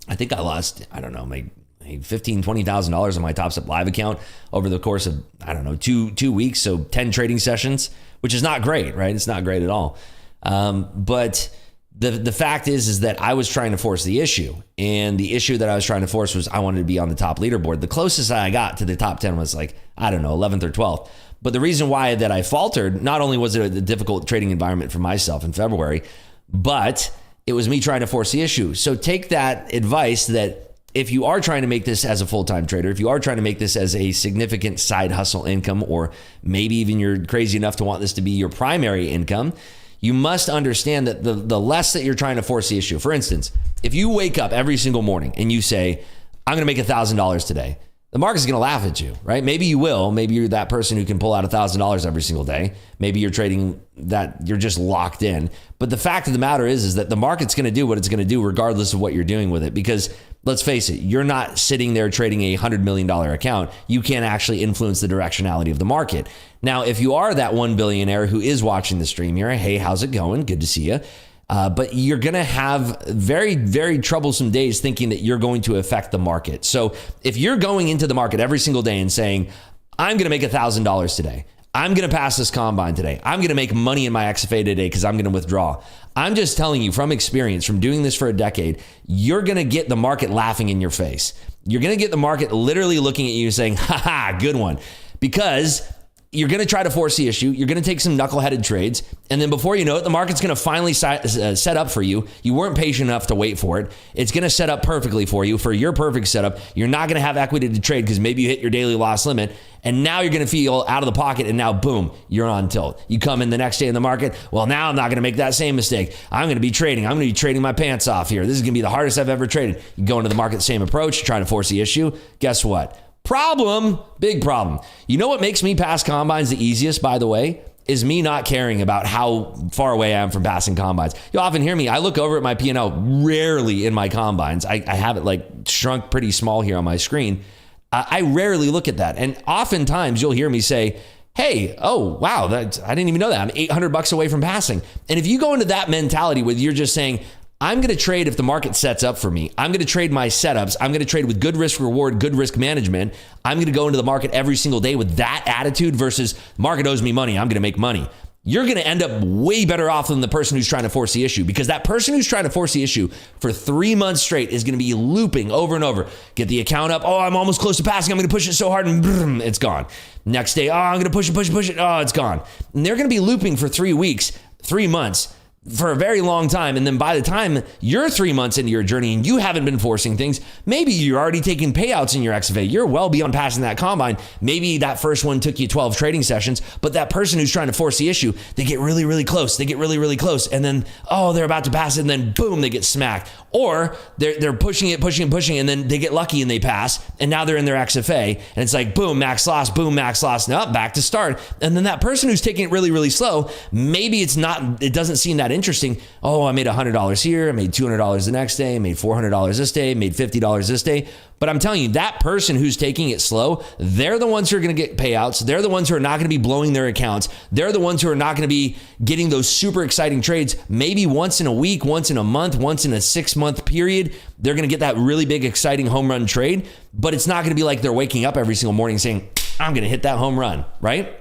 [SPEAKER 1] I think I lost, I don't know, maybe $15,000, $20,000 on my Top Step live account over the course of, I don't know, two weeks. So 10 trading sessions, which is not great, right? It's not great at all. But the fact is that I was trying to force the issue, and the issue that I was trying to force was I wanted to be on the top leaderboard. The closest I got to the top 10 was like, I don't know, 11th or 12th. But the reason why that I faltered, not only was it a difficult trading environment for myself in February, but it was me trying to force the issue. So take that advice that if you are trying to make this as a full-time trader, if you are trying to make this as a significant side hustle income, or maybe even you're crazy enough to want this to be your primary income, you must understand that the less that you're trying to force the issue. For instance, if you wake up every single morning and you say, I'm going to make $1,000 today, the market's going to laugh at you, right? Maybe you will. Maybe you're that person who can pull out $1,000 every single day. Maybe you're trading that you're just locked in. But the fact of the matter is that the market's going to do what it's going to do regardless of what you're doing with it. Because let's face it, you're not sitting there trading a $100 million account. You can't actually influence the directionality of the market. Now, if you are that one billionaire who is watching the stream here, hey, how's it going? Good to see you. But you're going to have very, very troublesome days thinking that you're going to affect the market. So if you're going into the market every single day and saying, I'm going to make $1,000 today, I'm going to pass this combine today, I'm going to make money in my XFA today because I'm going to withdraw. I'm just telling you from experience, from doing this for a decade, you're going to get the market laughing in your face. You're going to get the market literally looking at you saying, ha, good one. Because you're going to try to force the issue. You're going to take some knuckleheaded trades. And then before you know it, the market's going to finally set up for you. You weren't patient enough to wait for it. It's going to set up perfectly for you, for your perfect setup. You're not going to have equity to trade because maybe you hit your daily loss limit. And now you're going to feel out of the pocket. And now, boom, you're on tilt. You come in the next day in the market. Well, now I'm not going to make that same mistake. I'm going to be trading. I'm going to be trading my pants off here. This is going to be the hardest I've ever traded. You go into the market, same approach, trying to force the issue. Guess what? Problem, big problem. You know what makes me pass combines the easiest, by the way, is me not caring about how far away I am from passing combines. You'll often hear me, I look over at my P&L rarely in my combines. I have it like shrunk pretty small here on my screen. I rarely look at that. And oftentimes you'll hear me say, hey, oh, wow, I didn't even know that. I'm $800 away from passing. And if you go into that mentality where you're just saying, I'm going to trade if the market sets up for me. I'm going to trade my setups. I'm going to trade with good risk reward, good risk management. I'm going to go into the market every single day with that attitude versus market owes me money. I'm going to make money. You're going to end up way better off than the person who's trying to force the issue, because that person who's trying to force the issue for 3 months straight is going to be looping over and over. Get the account up. Oh, I'm almost close to passing. I'm going to push it so hard and boom, it's gone. Next day, oh, I'm going to push it. Oh, it's gone. And they're going to be looping for 3 weeks, 3 months, for a very long time. And then by the time you're 3 months into your journey and you haven't been forcing things, maybe you're already taking payouts in your XFA. You're well beyond passing that combine. Maybe that first one took you 12 trading sessions, but that person who's trying to force the issue, they get really, really close. They get really, really close. And then, oh, they're about to pass it. And then boom, they get smacked. Or they're pushing it. And then they get lucky and they pass. And now they're in their XFA. And it's like, boom, max loss, boom, max loss. Now back to start. And then that person who's taking it really, really slow, maybe it doesn't seem that that interesting. Oh, I made $100 here. I made $200 the next day. I made $400 this day. I made $50 this day. But I'm telling you, that person who's taking it slow, they're the ones who are going to get payouts. They're the ones who are not going to be blowing their accounts. They're the ones who are not going to be getting those super exciting trades. Maybe once in a week, once in a month, once in a 6-month period, they're going to get that really big, exciting home run trade. But it's not going to be like they're waking up every single morning saying, I'm going to hit that home run, right?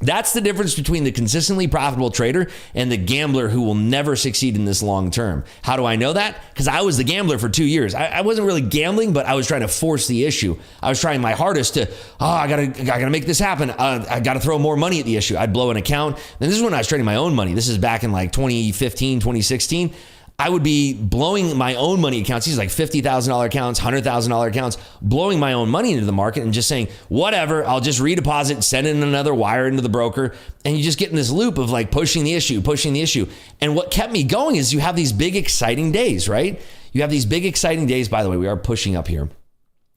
[SPEAKER 1] That's the difference between the consistently profitable trader and the gambler who will never succeed in this long term. How do I know that? Because I was the gambler for 2 years. I wasn't really gambling, but I was trying to force the issue. I was trying my hardest to, I gotta make this happen. I gotta throw more money at the issue. I'd blow an account. And this is when I was trading my own money. This is back in like 2015, 2016. I would be blowing my own money accounts. These are like $50,000 accounts, $100,000 accounts, blowing my own money into the market and just saying, whatever, I'll just redeposit, send in another wire into the broker. And you just get in this loop of like pushing the issue. And what kept me going is you have these big, exciting days, right? You have these big, exciting days. By the way, we are pushing up here.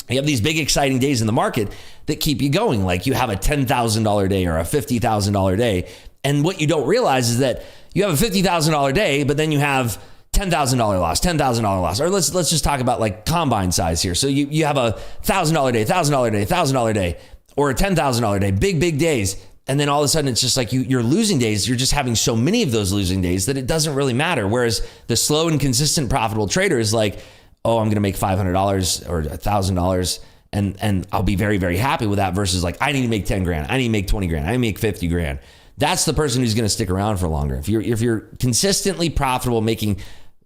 [SPEAKER 1] You have these big, exciting days in the market that keep you going. Like you have a $10,000 day or a $50,000 day. And what you don't realize is that you have a $50,000 day, but then you have $10,000 loss, $10,000 loss. Or let's just talk about like combine size here. So you have a $1,000 day, $1,000 day, $1,000 day, or a $10,000 day, big days. And then all of a sudden it's just like you're losing days. You're just having so many of those losing days that it doesn't really matter. Whereas the slow and consistent profitable trader is like, oh, I'm going to make $500 or $1,000. And I'll be very, very happy with that versus like, I need to make 10 grand. I need to make 20 grand. I need to make 50 grand. That's the person who's going to stick around for longer. If you're consistently profitable, making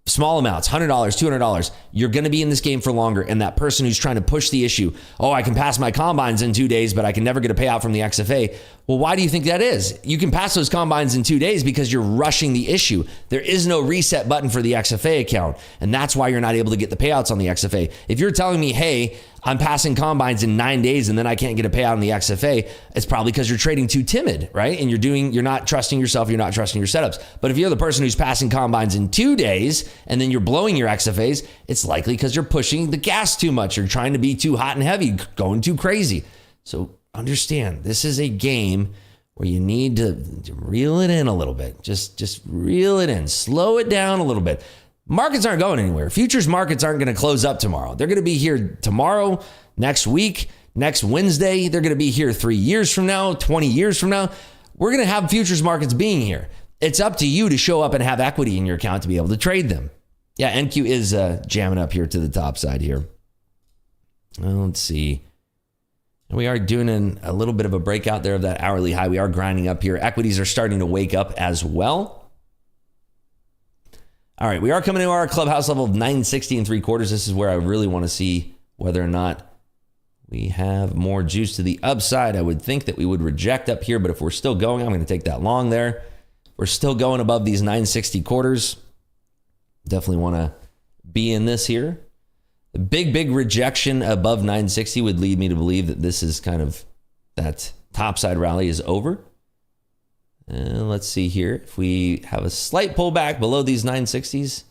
[SPEAKER 1] small amounts, $100, $200, you're going to be in this game for longer. And that person who's trying to push the issue, oh, I can pass my combines in 2 days, but I can never get a payout from the XFA. Well, why do you think that is? You can pass those combines in 2 days because you're rushing the issue. There is no reset button for the XFA account. And that's why you're not able to get the payouts on the XFA. If you're telling me, hey, I'm passing combines in 9 days and then I can't get a payout on the XFA, it's probably because you're trading too timid, right? And you're not trusting yourself, you're not trusting your setups. But if you're the person who's passing combines in 2 days and then you're blowing your XFAs, it's likely because you're pushing the gas too much. You're trying to be too hot and heavy, going too crazy. So understand, this is a game where you need to reel it in a little bit. Just reel it in, slow it down a little bit. Markets aren't going anywhere. Futures markets aren't going to close up tomorrow. They're going to be here tomorrow, next week, next Wednesday. They're going to be here 3 years from now, 20 years from now. We're going to have futures markets being here. It's up to you to show up and have equity in your account to be able to trade them. Yeah, NQ is jamming up here to the top side here. Well, let's see. We are doing a little bit of a breakout there of that hourly high. We are grinding up here. Equities are starting to wake up as well. All right, we are coming to our clubhouse level of 960 3/4. This is where I really want to see whether or not we have more juice to the upside. I would think that we would reject up here, but if we're still going, I'm going to take that long there. We're still going above these 960 quarters. Definitely want to be in this here. The big rejection above 960 would lead me to believe that this is kind of that topside rally is over. Let's see here. If we have a slight pullback below these 960s,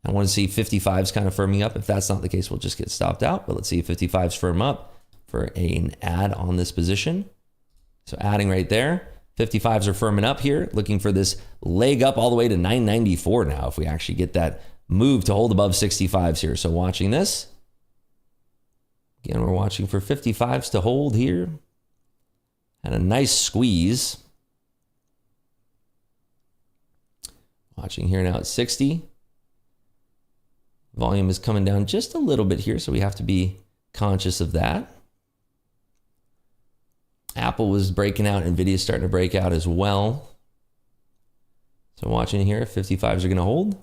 [SPEAKER 1] I want to see 55s kind of firming up. If that's not the case, we'll just get stopped out. But let's see if 55s firm up for an add on this position. So adding right there. 55s are firming up here, looking for this leg up all the way to 994 now if we actually get that move to hold above 65s here. So watching this. Again, we're watching for 55s to hold here. And a nice squeeze. Watching here now at 60. Volume is coming down just a little bit here, so we have to be conscious of that. Apple was breaking out. Nvidia is starting to break out as well. So watching here, 55s are going to hold.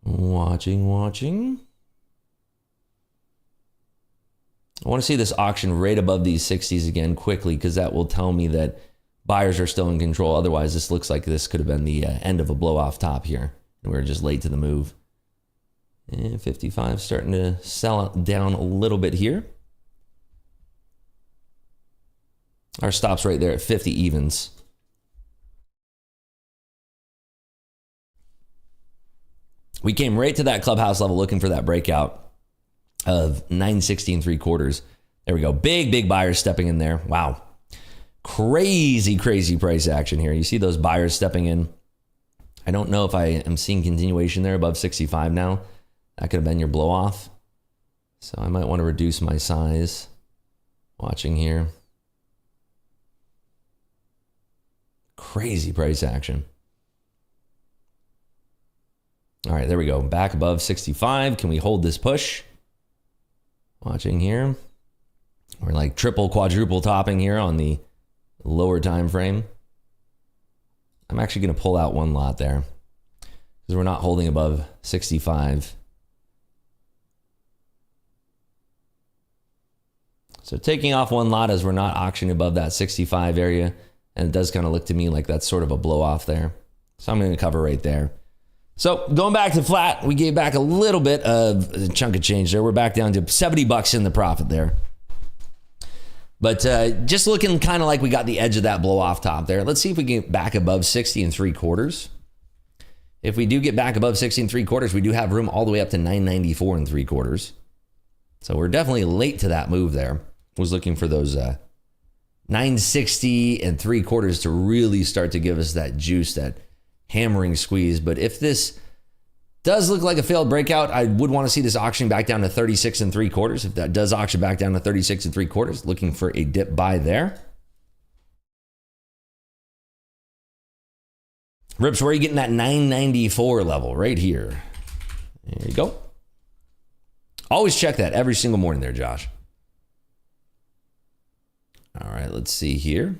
[SPEAKER 1] Watching. I want to see this auction right above these 60s again quickly because that will tell me that buyers are still in control. Otherwise, this looks like this could have been the end of a blow-off top here. And we're just late to the move. And 55 starting to sell down a little bit here. Our stop's right there at 50 evens. We came right to that clubhouse level looking for that breakout of 960 3/4. There we go. Big buyers stepping in there. Wow. Crazy price action here. You see those buyers stepping in. I don't know if I am seeing continuation there above 65 now. That could have been your blow off. So I might want to reduce my size. Watching here. Crazy price action. All right, there we go. Back above 65. Can we hold this push? Watching here. We're like triple, quadruple topping here on the lower time frame. I'm actually going to pull out one lot there because we're not holding above 65. So taking off one lot as we're not auctioning above that 65 area. And it does kind of look to me like that's sort of a blow off there. So I'm going to cover right there. So going back to flat, we gave back a little bit of a chunk of change there. We're back down to $70 in the profit there. But just looking kind of like we got the edge of that blow off top there. Let's see if we get back above 60 3/4. If we do get back above 60 3/4, we do have room all the way up to 994 3/4. So we're definitely late to that move there. Was looking for those 960 3/4 to really start to give us that juice, that hammering squeeze. But if this does look like a failed breakout, I would want to see this auction back down to 36 3/4. If that does auction back down to 36 3/4, looking for a dip buy there. Rips, where are you getting that 994 level? Right here. There you go. Always check that every single morning there, Josh. All right, let's see here.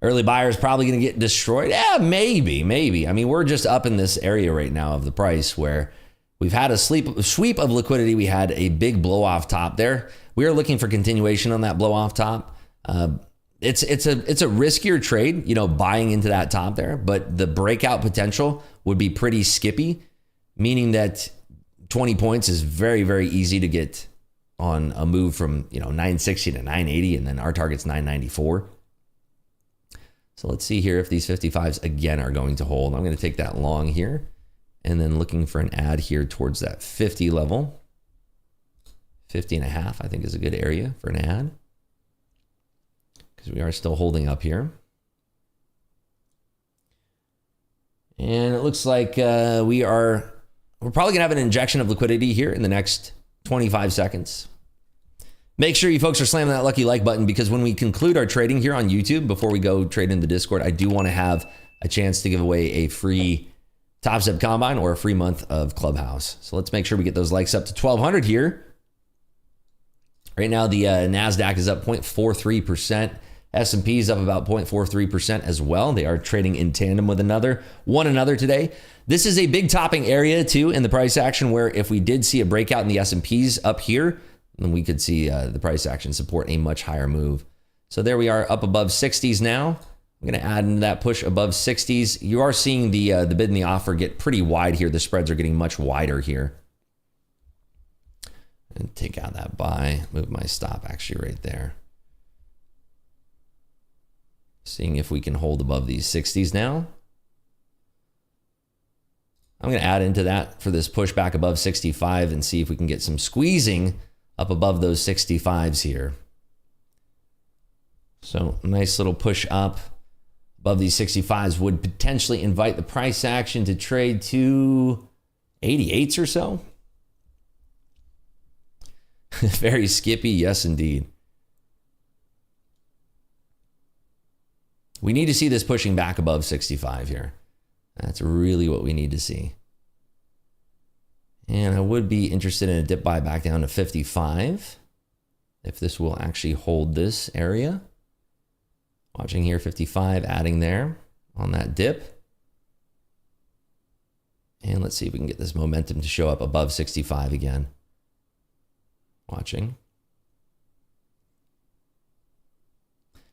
[SPEAKER 1] Early buyers probably going to get destroyed. Yeah, maybe. I mean, we're just up in this area right now of the price where we've had a sweep of liquidity. We had a big blow off top there. We are looking for continuation on that blow off top. It's a riskier trade, buying into that top there, but the breakout potential would be pretty skippy, meaning that 20 points is very, very easy to get on a move from 960 to 980, and then our target's 994. So let's see here if these 55s again are going to hold. I'm going to take that long here and then looking for an add here towards that 50 level. 50 and a half, I think, is a good area for an add because we are still holding up here. And it looks like we're probably going to have an injection of liquidity here in the next 25 seconds. Make sure you folks are slamming that lucky like button because when we conclude our trading here on YouTube, before we go trade in the Discord, I do want to have a chance to give away a free Top Step Combine or a free month of Clubhouse. So let's make sure we get those likes up to 1,200 here. Right now, the NASDAQ is up 0.43%. S&P is up about 0.43% as well. They are trading in tandem with one another today. This is a big topping area too in the price action where if we did see a breakout in the S&Ps up here, then we could see the price action support a much higher move. So there we are up above 60s now. I'm going to add into that push above 60s. You are seeing the bid and the offer get pretty wide here. The spreads are getting much wider here. And take out that buy, move my stop actually right there. Seeing if we can hold above these 60s now. I'm going to add into that for this push back above 65 and see if we can get some squeezing up above those 65s here. So nice little push up above these 65s would potentially invite the price action to trade to 88s or so. Very skippy, yes indeed. We need to see this pushing back above 65 here. That's really what we need to see. And I would be interested in a dip buy back down to 55 if this will actually hold this area. Watching here, 55, adding there on that dip. And let's see if we can get this momentum to show up above 65 again. Watching.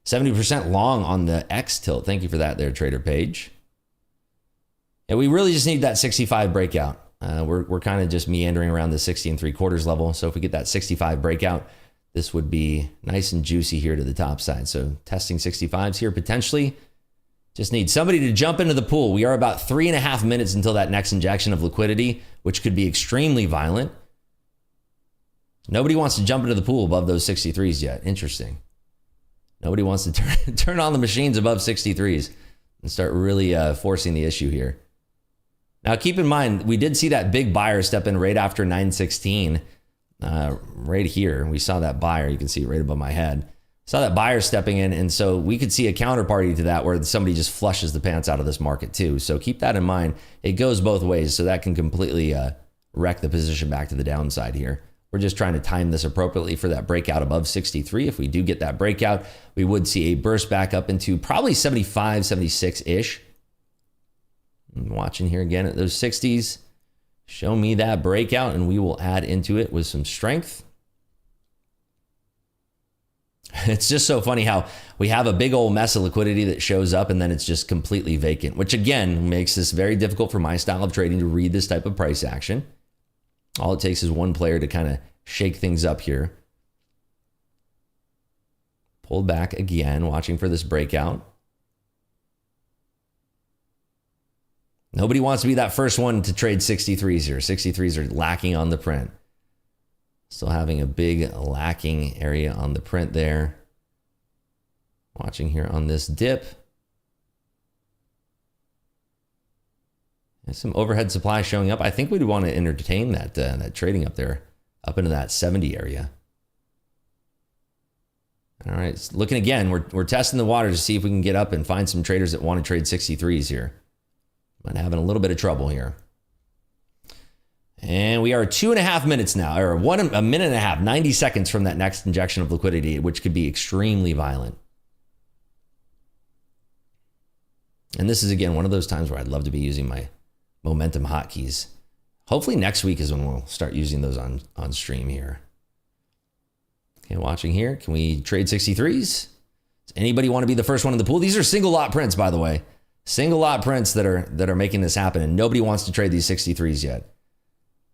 [SPEAKER 1] 70% long on the X tilt. Thank you for that there, Trader Page. And we really just need that 65 breakout. We're kind of just meandering around the 60 3/4 level. So if we get that 65 breakout, this would be nice and juicy here to the top side. So testing 65s here potentially. Just need somebody to jump into the pool. We are about 3.5 minutes until that next injection of liquidity, which could be extremely violent. Nobody wants to jump into the pool above those 63s yet. Interesting. Nobody wants to turn on the machines above 63s and start really forcing the issue here. Now, keep in mind, we did see that big buyer step in right after 916, right here. We saw that buyer. You can see it right above my head. Saw that buyer stepping in, and so we could see a counterparty to that where somebody just flushes the pants out of this market too. So keep that in mind. It goes both ways, so that can completely wreck the position back to the downside here. We're just trying to time this appropriately for that breakout above 63. If we do get that breakout, we would see a burst back up into probably 75, 76-ish. Watching here again at those 60s. Show me that breakout, and we will add into it with some strength. It's just so funny how we have a big old mess of liquidity that shows up and then it's just completely vacant, which again makes this very difficult for my style of trading to read this type of price action. All it takes is one player to kind of shake things up here. Pulled back again, watching for this breakout. Nobody wants to be that first one to trade 63s here. 63s are lacking on the print. Still having a big lacking area on the print there. Watching here on this dip. There's some overhead supply showing up. I think we'd want to entertain that that trading up there, up into that 70 area. All right, looking again, we're testing the water to see if we can get up and find some traders that want to trade 63s here. But having a little bit of trouble here. And we are 2.5 minutes now, or a minute and a half, 90 seconds from that next injection of liquidity, which could be extremely violent. And this is, again, one of those times where I'd love to be using my momentum hotkeys. Hopefully next week is when we'll start using those on stream here. Okay, watching here. Can we trade 63s? Does anybody want to be the first one in the pool? These are single lot prints, by the way. Single lot prints that are making this happen, and nobody wants to trade these 63s yet.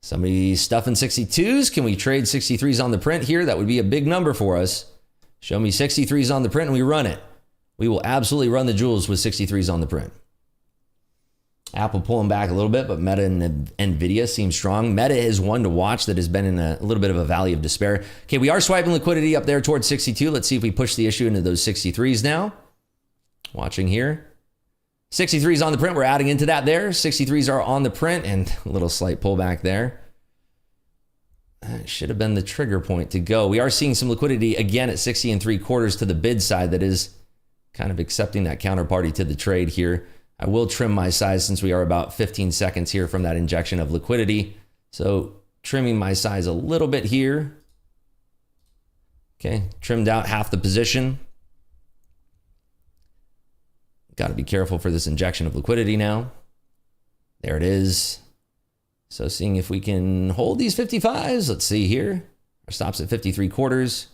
[SPEAKER 1] Somebody stuffing 62s. Can we trade 63s on the print here? That would be a big number for us. Show me 63s on the print and we run it. We will absolutely run the jewels with 63s on the print. Apple pulling back a little bit, but Meta and Nvidia seem strong. Meta is one to watch that has been in a little bit of a valley of despair. Okay, we are swiping liquidity up there towards 62. Let's see if we push the issue into those 63s now. Watching here. 63s on the print, we're adding into that there. 63s are on the print, and a little slight pullback there. That should have been the trigger point to go. We are seeing some liquidity again at 60 3/4 to the bid side that is kind of accepting that counterparty to the trade here. I will trim my size since we are about 15 seconds here from that injection of liquidity. So trimming my size a little bit here. Okay, trimmed out half the position. Got to be careful for this injection of liquidity now. There it is. So seeing if we can hold these 55s. Let's see here. Our stop's at 50 3/4.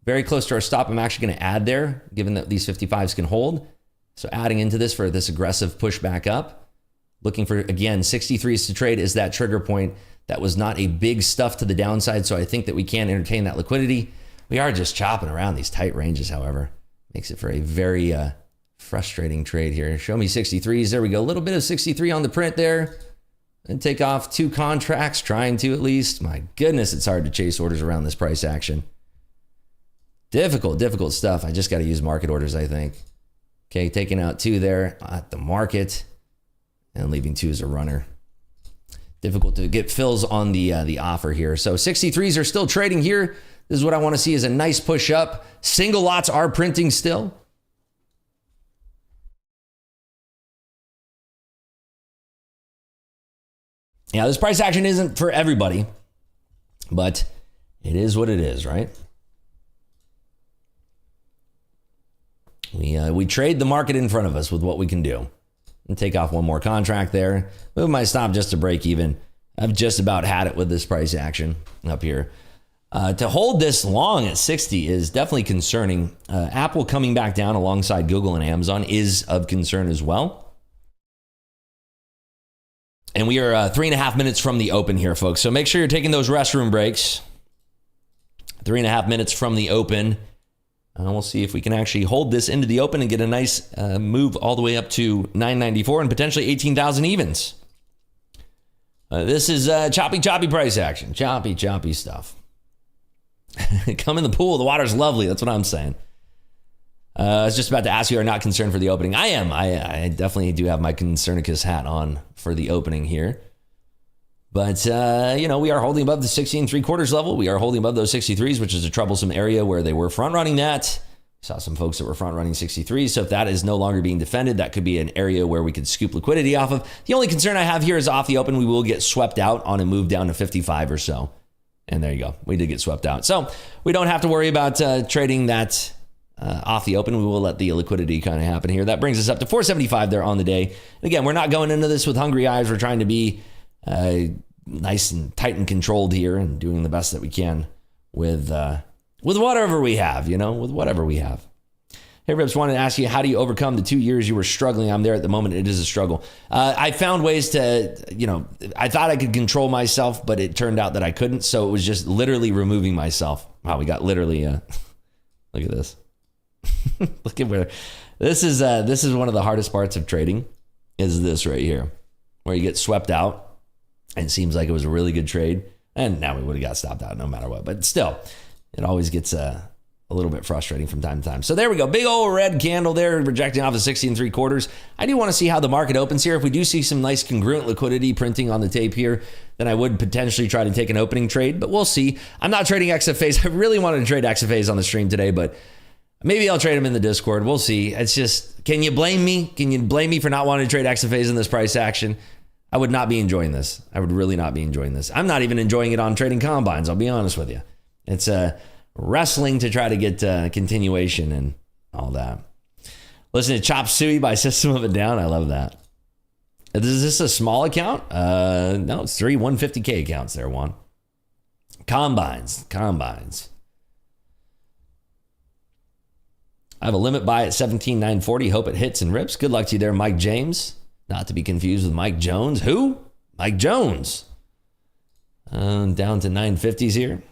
[SPEAKER 1] Very close to our stop. I'm actually going to add there, given that these 55s can hold. So adding into this for this aggressive push back up. Looking for, again, 63s to trade is that trigger point. That was not a big stuff to the downside, so I think that we can entertain that liquidity. We are just chopping around these tight ranges, however. Makes it for a very frustrating trade here. Show me 63s. There we go. A little bit of 63 on the print there. And take off 2 contracts, trying to at least. My goodness, it's hard to chase orders around this price action. Difficult stuff. I just got to use market orders, I think. Okay, taking out 2 there at the market and leaving 2 as a runner. Difficult to get fills on the offer here. So 63s are still trading here. This is what I want to see is a nice push up. Single lots are printing still. Yeah, this price action isn't for everybody, but it is what it is, right? We trade the market in front of us with what we can do. And take off 1 more contract there. Move my stop just to break even. I've just about had it with this price action up here. To hold this long at 60 is definitely concerning. Apple coming back down alongside Google and Amazon is of concern as well. And we are 3.5 minutes from the open here, folks. So make sure you're taking those restroom breaks. 3.5 minutes from the open. We'll see if we can actually hold this into the open and get a nice move all the way up to 994 and potentially 18,000 evens. This is choppy price action. Choppy stuff. Come in the pool. The water's lovely. That's what I'm saying. I was just about to ask you, are not concerned for the opening. I am. I definitely do have my Concernicus hat on for the opening here. But, we are holding above the 16 3/4 level. We are holding above those 63s, which is a troublesome area where they were front running that. Saw some folks that were front running 63s. So if that is no longer being defended, that could be an area where we could scoop liquidity off of. The only concern I have here is off the open, we will get swept out on a move down to 55 or so. And there you go. We did get swept out. So we don't have to worry about trading that off the open. We will let the liquidity kind of happen here. That brings us up to 475 there on the day. And again, we're not going into this with hungry eyes. We're trying to be nice and tight and controlled here and doing the best that we can with whatever we have, with whatever we have. Hey, Rips, wanted to ask you, how do you overcome the 2 years you were struggling? I'm there at the moment. It is a struggle. I found ways to, I thought I could control myself, but it turned out that I couldn't. So it was just literally removing myself. Wow, we got literally, look at this. Look at where, this is one of the hardest parts of trading is this right here, where you get swept out and it seems like it was a really good trade. And now we would have got stopped out no matter what, but still, it always gets a little bit frustrating from time to time. So there we go. Big old red candle there, rejecting off of 16 3/4. I do want to see how the market opens here. If we do see some nice congruent liquidity printing on the tape here, then I would potentially try to take an opening trade, but we'll see. I'm not trading XFAs. I really wanted to trade XFAs on the stream today, but maybe I'll trade them in the Discord. We'll see. It's just, can you blame me? Can you blame me for not wanting to trade XFAs in this price action? I would not be enjoying this. I would really not be enjoying this. I'm not even enjoying it on trading combines. I'll be honest with you. It's wrestling to try to get continuation and all that. Listen to Chop Suey by System of a Down. I love that. Is this a small account? No, it's 3 150K accounts there, Juan. Combines. I have a limit buy at 17,940. Hope it hits and rips. Good luck to you there, Mike James. Not to be confused with Mike Jones. Who? Mike Jones. Down to 950s here.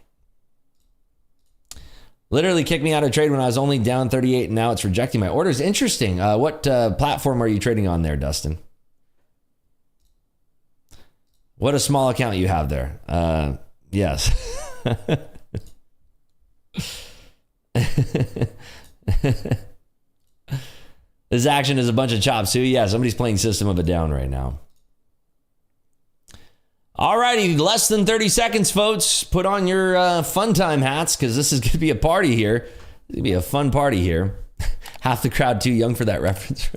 [SPEAKER 1] Literally kicked me out of trade when I was only down 38, and now it's rejecting my orders. Interesting. What platform are you trading on there, Dustin? What a small account you have there. Yes. This action is a bunch of chop suey. Yeah, somebody's playing System of a Down right now. All righty, less than 30 seconds, folks. Put on your fun time hats because this is going to be a party here. It's going to be a fun party here. Half the crowd too young for that reference.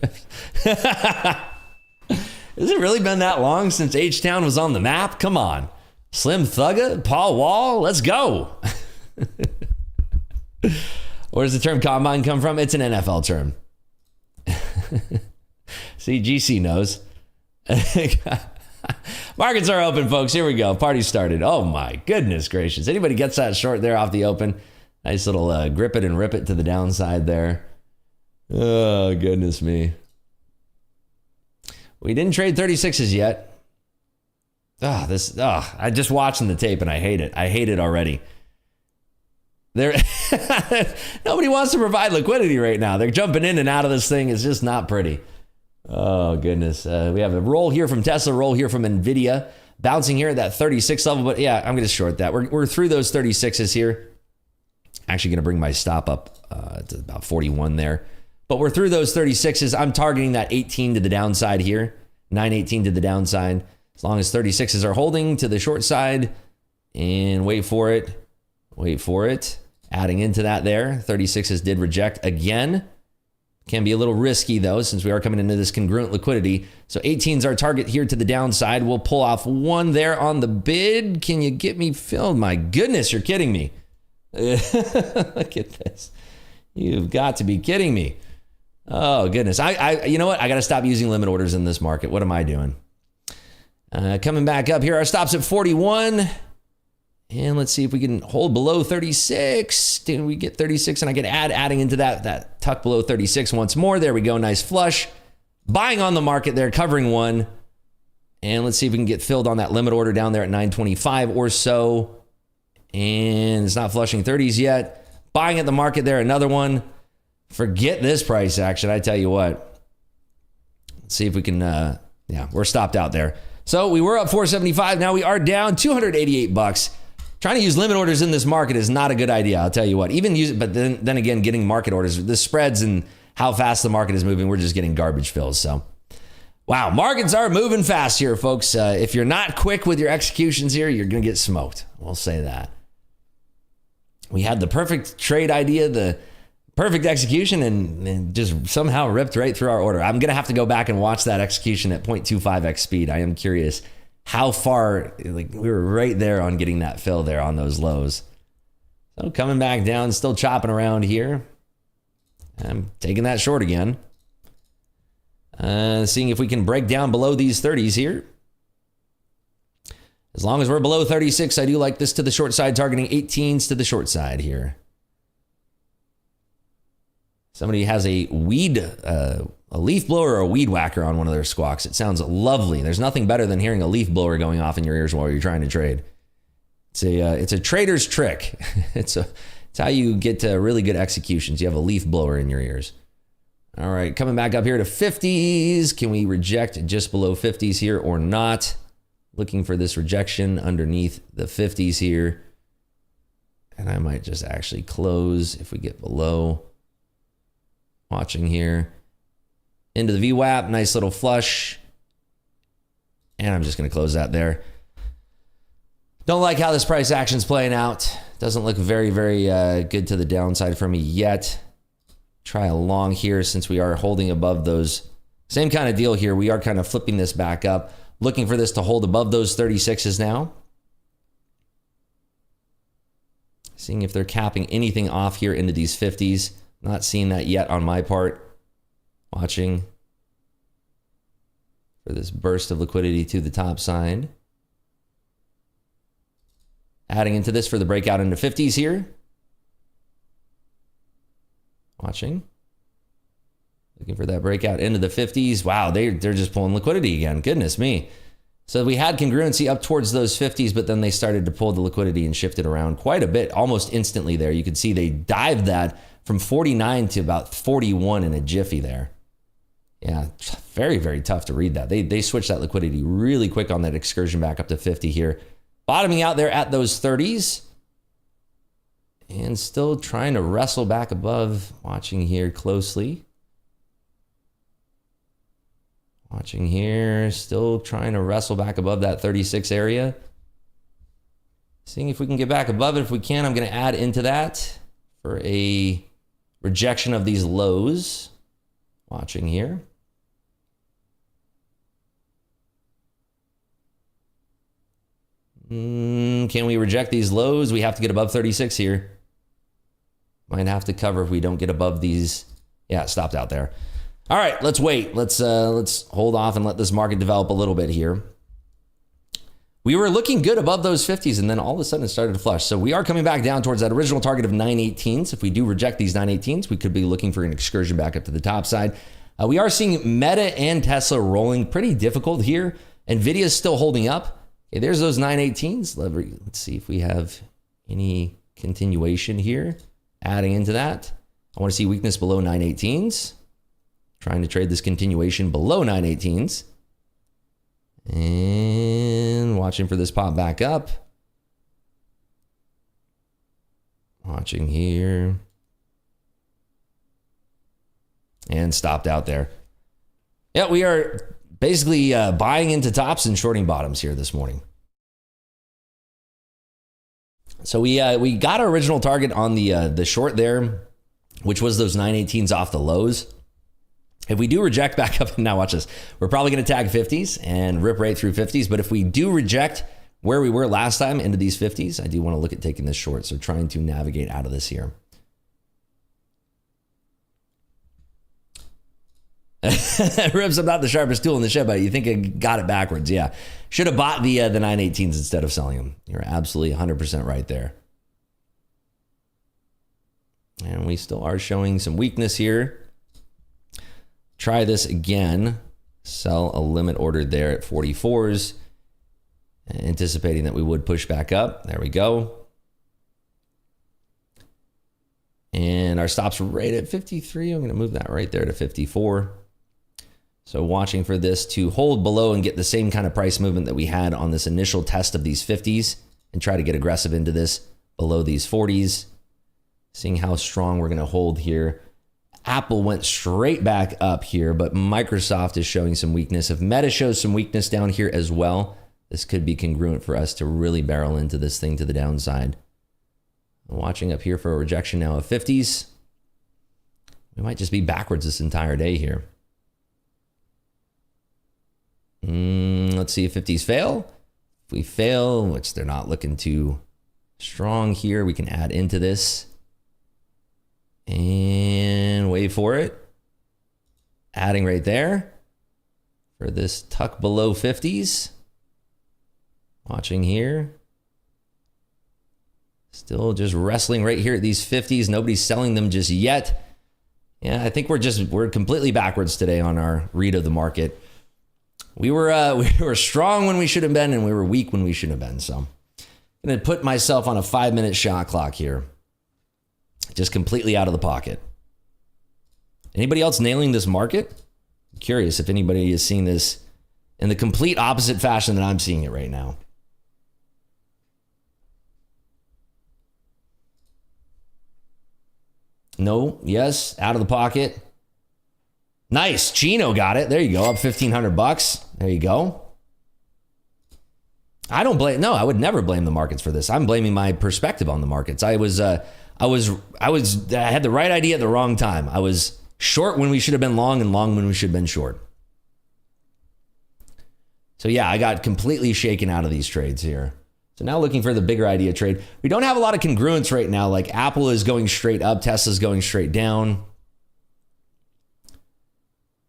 [SPEAKER 1] Has it really been that long since H-Town was on the map? Come on. Slim Thugga, Paul Wall, let's go. Where does the term combine come from? It's an NFL term. See, GC knows. Markets are open, folks. Here we go. Party started. Oh my goodness gracious. Anybody gets that short there off the open? Nice little grip it and rip it to the downside there. Oh, goodness me. We didn't trade 36s yet. I just watching the tape and I hate it. I hate it already. Nobody wants to provide liquidity right now. They're jumping in and out of this thing. It's just not pretty. Oh, goodness. We have a roll here from Tesla, roll here from NVIDIA, bouncing here at that 36 level. But yeah, I'm going to short that. We're through those 36s here. Actually going to bring my stop up to about 41 there. But we're through those 36s. I'm targeting that 18 to the downside here, 918 to the downside. As long as 36s are holding to the short side, and wait for it. Adding into that there, 36s did reject again. Can be a little risky though, since we are coming into this congruent liquidity. So 18's our target here to the downside. We'll pull off one there on the bid. Can you get me filled? My goodness, you're kidding me. Look at this. You've got to be kidding me. Oh goodness. You know what? I got to stop using limit orders in this market. What am I doing? Coming back up here, our stop's at 41. And let's see if we can hold below 36. Did we get 36? And I get adding into that tuck below 36 once more. There we go. Nice flush. Buying on the market there, covering one. And let's see if we can get filled on that limit order down there at 925 or so. And it's not flushing 30s yet. Buying at the market there, another one. Forget this price action. I tell you what. Let's see if we can, we're stopped out there. So we were up 475. Now we are down $288. Trying to use limit orders in this market is not a good idea. I'll tell you what. Even use, but then again, getting market orders, the spreads and how fast the market is moving, we're just getting garbage fills. So, wow, markets are moving fast here, folks. If you're not quick with your executions here, you're going to get smoked. We'll say that. We had the perfect trade idea, the perfect execution, and just somehow ripped right through our order. I'm going to have to go back and watch that execution at 0.25x speed. I am curious how far, like we were right there on getting that fill there on those lows. So coming back down, still chopping around here. I'm taking that short again. Seeing if we can break down below these 30s here. As long as we're below 36, I do like this to the short side, targeting 18s to the short side here. Somebody has a leaf blower or a weed whacker on one of their squawks. It sounds lovely. There's nothing better than hearing a leaf blower going off in your ears while you're trying to trade. It's a trader's trick. It's how you get to really good executions. You have a leaf blower in your ears. All right, coming back up here to 50s. Can we reject just below 50s here or not? Looking for this rejection underneath the 50s here. And I might just actually close if we get below. Watching here. Into the VWAP, nice little flush. And I'm just going to close that there. Don't like how this price action's playing out. Doesn't look very, very good to the downside for me yet. Try a long here since we are holding above those. Same kind of deal here. We are kind of flipping this back up. Looking for this to hold above those 36s now. Seeing if they're capping anything off here into these 50s. Not seeing that yet on my part. Watching for this burst of liquidity to the top side. Adding into this for the breakout into 50s here. Watching. Looking for that breakout into the 50s. Wow, they're just pulling liquidity again. Goodness me. So we had congruency up towards those 50s, but then they started to pull the liquidity and shift it around quite a bit, almost instantly there. You could see they dived that from 49 to about 41 in a jiffy there. Yeah, very, very tough to read that. They switched that liquidity really quick on that excursion back up to 50 here. Bottoming out there at those 30s. And still trying to wrestle back above. Watching here closely. Watching here. Still trying to wrestle back above that 36 area. Seeing if we can get back above it. If we can, I'm going to add into that for a rejection of these lows. Watching here. Can we reject these lows? We have to get above 36 here. Might have to cover if we don't get above these. Yeah, it stopped out there. All right, let's wait. Let's hold off and let this market develop a little bit here. We were looking good above those 50s, and then all of a sudden it started to flush. So we are coming back down towards that original target of 918s. If we do reject these 918s, we could be looking for an excursion back up to the top side. We are seeing Meta and Tesla rolling pretty difficult here. Nvidia is still holding up. Okay, there's those 918s. Let's see if we have any continuation here. Adding into that. I want to see weakness below 918s. Trying to trade this continuation below 918s. And watching for this pop back up. Watching here. And stopped out there. Yeah, we are basically buying into tops and shorting bottoms here this morning. So we got our original target on the short there, which was those 918s off the lows. If we do reject back up, now watch this. We're probably going to tag 50s and rip right through 50s. But if we do reject where we were last time into these 50s, I do want to look at taking this short. So trying to navigate out of this here. Rips, I'm not the sharpest tool in the shed, but you think I got it backwards. Yeah. Should have bought the 918s instead of selling them. You're absolutely 100% right there. And we still are showing some weakness here. Try this again. Sell a limit order there at 44s. Anticipating that we would push back up. There we go. And our stop's right at 53. I'm going to move that right there to 54. So watching for this to hold below and get the same kind of price movement that we had on this initial test of these 50s. and try to get aggressive into this below these 40s. Seeing how strong we're going to hold here. Apple went straight back up here, but Microsoft is showing some weakness. If Meta shows some weakness down here as well, this could be congruent for us to really barrel into this thing to the downside. I'm watching up here for a rejection now of 50s. We might just be backwards this entire day here. Let's see if 50s fail. If we fail, which they're not looking too strong here, we can add into this. And wait for it. Adding right there for this tuck below 50s. Watching here. Still just wrestling right here at these 50s. Nobody's selling them just yet. Yeah, I think we're completely backwards today on our read of the market. We were strong when we should have been, and we were weak when we should have been. So I'm going to put myself on a 5-minute shot clock here. Just completely out of the pocket. Anybody else nailing this market? I'm curious if anybody is seeing this in the complete opposite fashion that I'm seeing it right now. No, yes, out of the pocket. Nice, Chino got it. There you go, up $1,500. There you go. I would never blame the markets for this. I'm blaming my perspective on the markets. I had the right idea at the wrong time. I was short when we should have been long and long when we should have been short. So yeah, I got completely shaken out of these trades here. So now looking for the bigger idea trade. We don't have a lot of congruence right now. Like Apple is going straight up, Tesla's going straight down.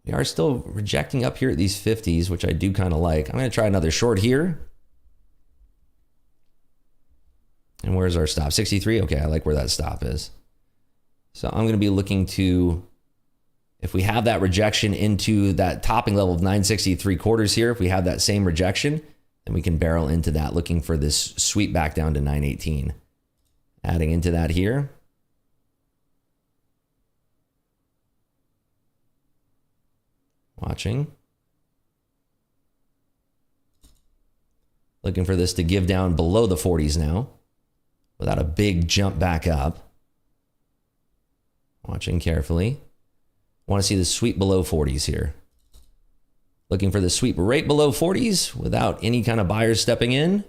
[SPEAKER 1] We are still rejecting up here at these 50s, which I do kind of like. I'm going to try another short here. And where's our stop? 63? Okay, I like where that stop is. So I'm going to be looking to, if we have that rejection into that topping level of 963/4 here, if we have that same rejection, then we can barrel into that, looking for this sweep back down to 918. Adding into that here. Watching. Looking for this to give down below the 40s now, without a big jump back up. Watching carefully. Want to see the sweep below 40s here. Looking for the sweep right below 40s without any kind of buyers stepping in.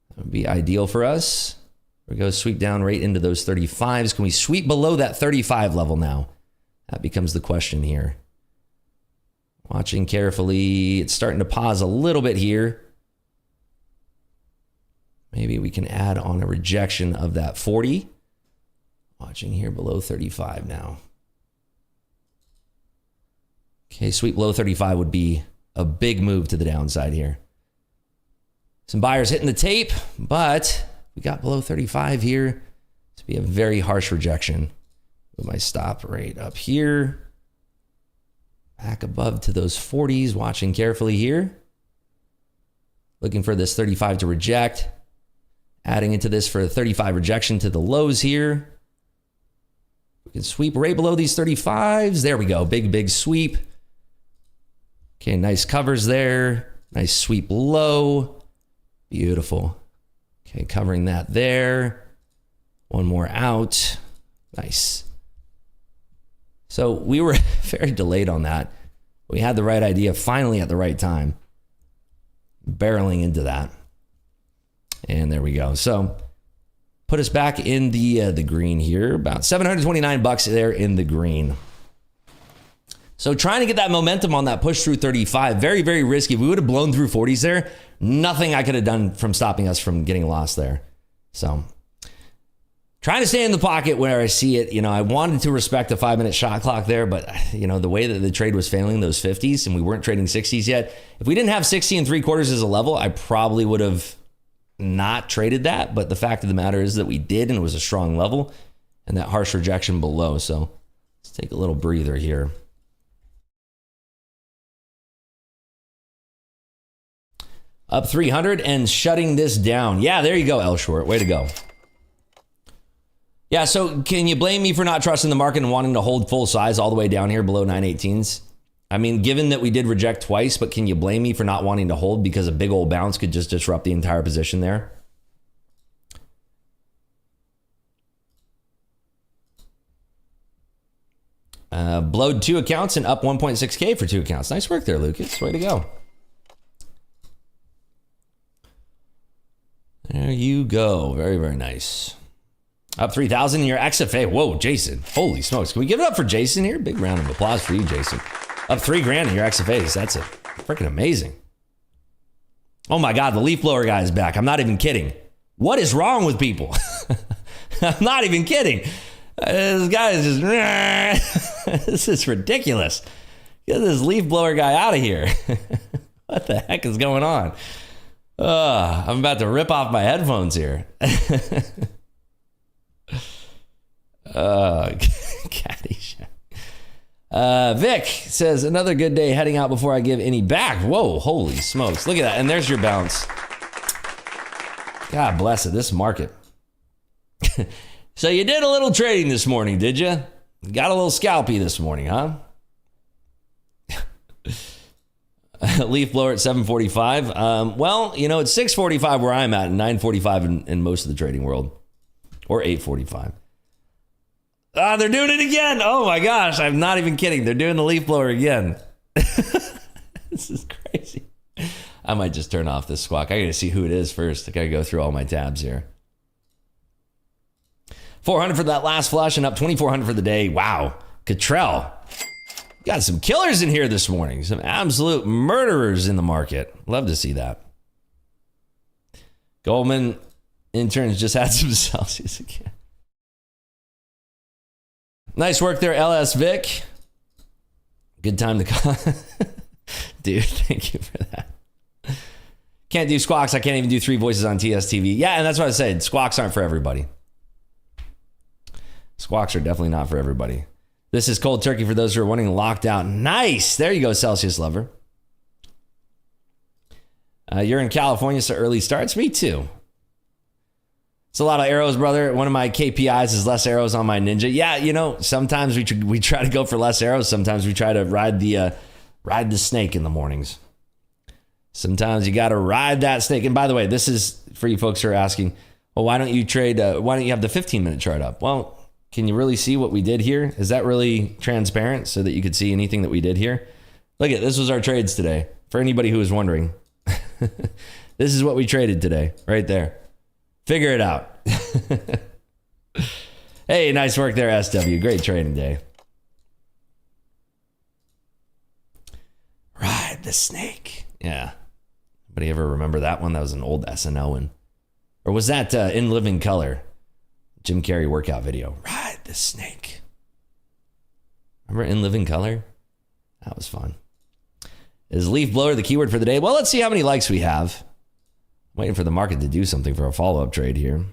[SPEAKER 1] That would be ideal for us. We go sweep down right into those 35s. Can we sweep below that 35 level now? That becomes the question here. Watching carefully. It's starting to pause a little bit here. Maybe we can add on a rejection of that 40. Watching here below 35 now. Okay, sweep below 35 would be a big move to the downside here. Some buyers hitting the tape, but we got below 35 here. This would be a very harsh rejection. Put my stop right up here. Back above to those 40s, watching carefully here. Looking for this 35 to reject. Adding into this for a 35 rejection to the lows here. We can sweep right below these 35s. There we go. Big sweep. Okay, nice covers there. Nice sweep low. Beautiful. Okay, covering that there. One more out. Nice. So we were very delayed on that. We had the right idea finally at the right time. Barreling into that. And there we go. So put us back in the green here. About $729 there in the green. So trying to get that momentum on that push through 35, very, very risky. If we would have blown through 40s there, nothing I could have done from stopping us from getting lost there. So trying to stay in the pocket where I see it. You know, I wanted to respect the 5-minute shot clock there, but you know, the way that the trade was failing those 50s and we weren't trading 60s yet. If we didn't have 60 3/4 as a level, I probably would have not traded that. But the fact of the matter is that we did, and it was a strong level and that harsh rejection below. So let's take a little breather here. Up 300 and shutting this down. Yeah, there you go, L Short. Way to go. Yeah, so can you blame me for not trusting the market and wanting to hold full size all the way down here below 918s? I mean, given that we did reject twice, but can you blame me for not wanting to hold because a big old bounce could just disrupt the entire position there? Blowed 2 accounts and up 1.6K for 2 accounts. Nice work there, Lucas. Way to go. There you go. Very, very nice. Up 3,000 in your XFA. Whoa, Jason. Holy smokes. Can we give it up for Jason here? Big round of applause for you, Jason. Up $3,000 in your XFAs. That's freaking amazing. Oh my God, the leaf blower guy is back. I'm not even kidding. What is wrong with people? I'm not even kidding. This guy is just, this is ridiculous. Get this leaf blower guy out of here. What the heck is going on? I'm about to rip off my headphones here. Caddyshack. Vic says, another good day heading out before I give any back. Whoa, holy smokes. Look at that. And there's your bounce. God bless it. This market. So you did a little trading this morning, did you? Got a little scalpy this morning, huh? Leaf blower at 745. Well, you know, it's 645 where I'm at and 945 in most of the trading world. Or 845. They're doing it again. Oh my gosh, I'm not even kidding. They're doing the leaf blower again. This is crazy. I might just turn off this squawk. I gotta see who it is first. I gotta go through all my tabs here. 400 for that last flush and up 2,400 for the day. Wow. Cottrell. Got some killers in here this morning. Some absolute murderers in the market. Love to see that. Goldman interns just had some Celsius again. Nice work there, LS Vic. Good time to call. Dude, thank you for that. Can't do squawks. I can't even do 3 voices on TSTV. Yeah, and that's what I said. Squawks aren't for everybody. Squawks are definitely not for everybody. This is cold turkey for those who are wanting locked out. Nice. There you go, Celsius lover. You're in California, so early starts. Me too. It's a lot of arrows, brother. One of my KPIs is less arrows on my Ninja. Yeah, you know, sometimes we try to go for less arrows. Sometimes we try to ride the snake in the mornings. Sometimes you got to ride that snake. And by the way, this is for you folks who are asking, well, why don't you trade? Why don't you have the 15-minute chart up? Well, can you really see what we did here? Is that really transparent so that you could see anything that we did here? Look at this was our trades today. For anybody who was wondering, this is what we traded today, right there. Figure it out. Hey, nice work there, SW. Great trading day. Ride the snake. Yeah. Anybody ever remember that one? That was an old SNL one. Or was that In Living Color? Jim Carrey workout video. Ride the snake. Remember In Living Color? That was fun. Is leaf blower the keyword for the day? Well, let's see how many likes we have. Waiting for the market to do something for a follow-up trade here.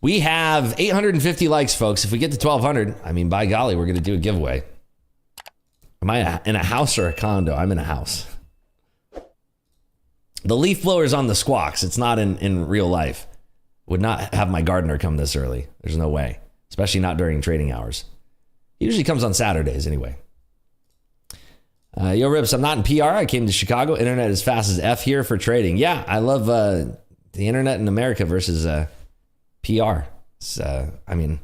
[SPEAKER 1] We have 850 likes, folks. If we get to 1,200, I mean, by golly, we're going to do a giveaway. Am I in a house or a condo? I'm in a house. The leaf blower is on the squawks. It's not in real life. Would not have my gardener come this early. There's no way. Especially not during trading hours. He usually comes on Saturdays anyway. Yo, Rips, I'm not in PR. I came to Chicago. Internet is fast as F here for trading. Yeah, I love the internet in America versus PR. It's, I mean,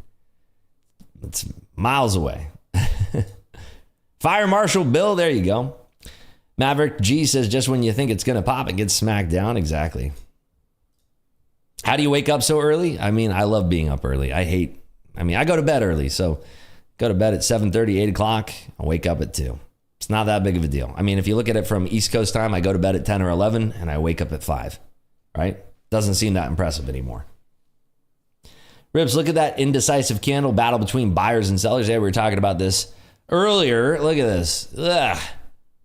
[SPEAKER 1] it's miles away. Fire Marshal Bill, there you go. Maverick G says, just when you think it's going to pop, it gets smacked down. Exactly. How do you wake up so early? I mean, I love being up early. I go to bed early. So go to bed at 7:30, 8 o'clock. I wake up at 2. It's not that big of a deal. I mean, if you look at it from East Coast time, I go to bed at 10 or 11 and I wake up at 5, right? Doesn't seem that impressive anymore. Ribs, look at that indecisive candle battle between buyers and sellers. Yeah, we were talking about this earlier. Look at this. Ugh,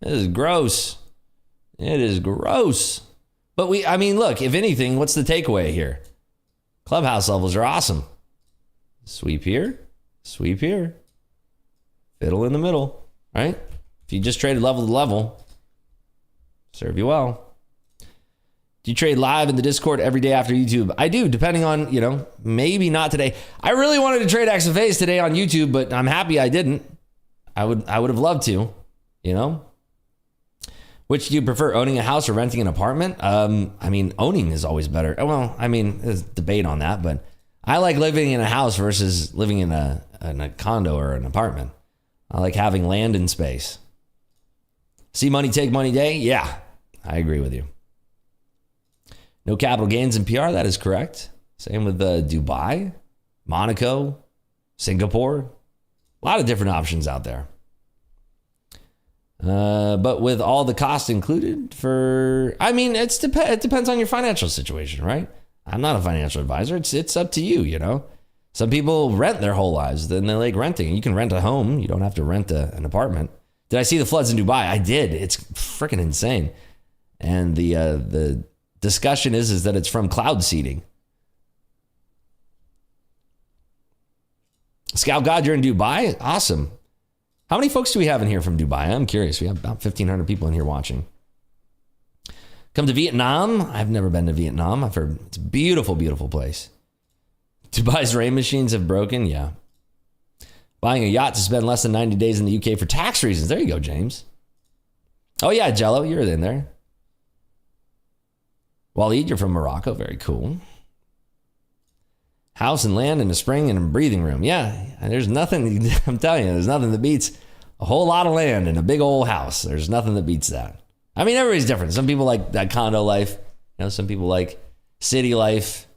[SPEAKER 1] this is gross. It is gross. But look, if anything, what's the takeaway here? Clubhouse levels are awesome. Sweep here, fiddle in the middle, right? If you just traded level to level, serve you well. Do you trade live in the Discord every day after YouTube? I do, depending on, maybe not today. I really wanted to trade XFAs today on YouTube, but I'm happy I didn't. I would have loved to, you know. Which do you prefer, owning a house or renting an apartment? I mean, owning is always better. Well, I mean, there's debate on that, but I like living in a house versus living in a condo or an apartment. I like having land and space. See money, take money day? Yeah, I agree with you. No capital gains in PR, that is correct. Same with Dubai, Monaco, Singapore. A lot of different options out there. But with all the costs included it depends on your financial situation, right? I'm not a financial advisor. It's up to you, you know. Some people rent their whole lives, then they like renting. You can rent a home. You don't have to rent an apartment. Did I see the floods in Dubai? I did. It's freaking insane. And the discussion is that it's from cloud seeding. Scout God, you're in Dubai? Awesome. How many folks do we have in here from Dubai? I'm curious. We have about 1,500 people in here watching. Come to Vietnam. I've never been to Vietnam. I've heard it's a beautiful, beautiful place. Dubai's rain machines have broken. Yeah. Buying a yacht to spend less than 90 days in the UK for tax reasons. There you go, James. Oh, yeah, Jello, you're in there. Waleed, you're from Morocco. Very cool. House and land in the spring and a breathing room. Yeah, there's nothing, I'm telling you, there's nothing that beats a whole lot of land and a big old house. There's nothing that beats that. I mean, everybody's different. Some people like that condo life. You know, some people like city life.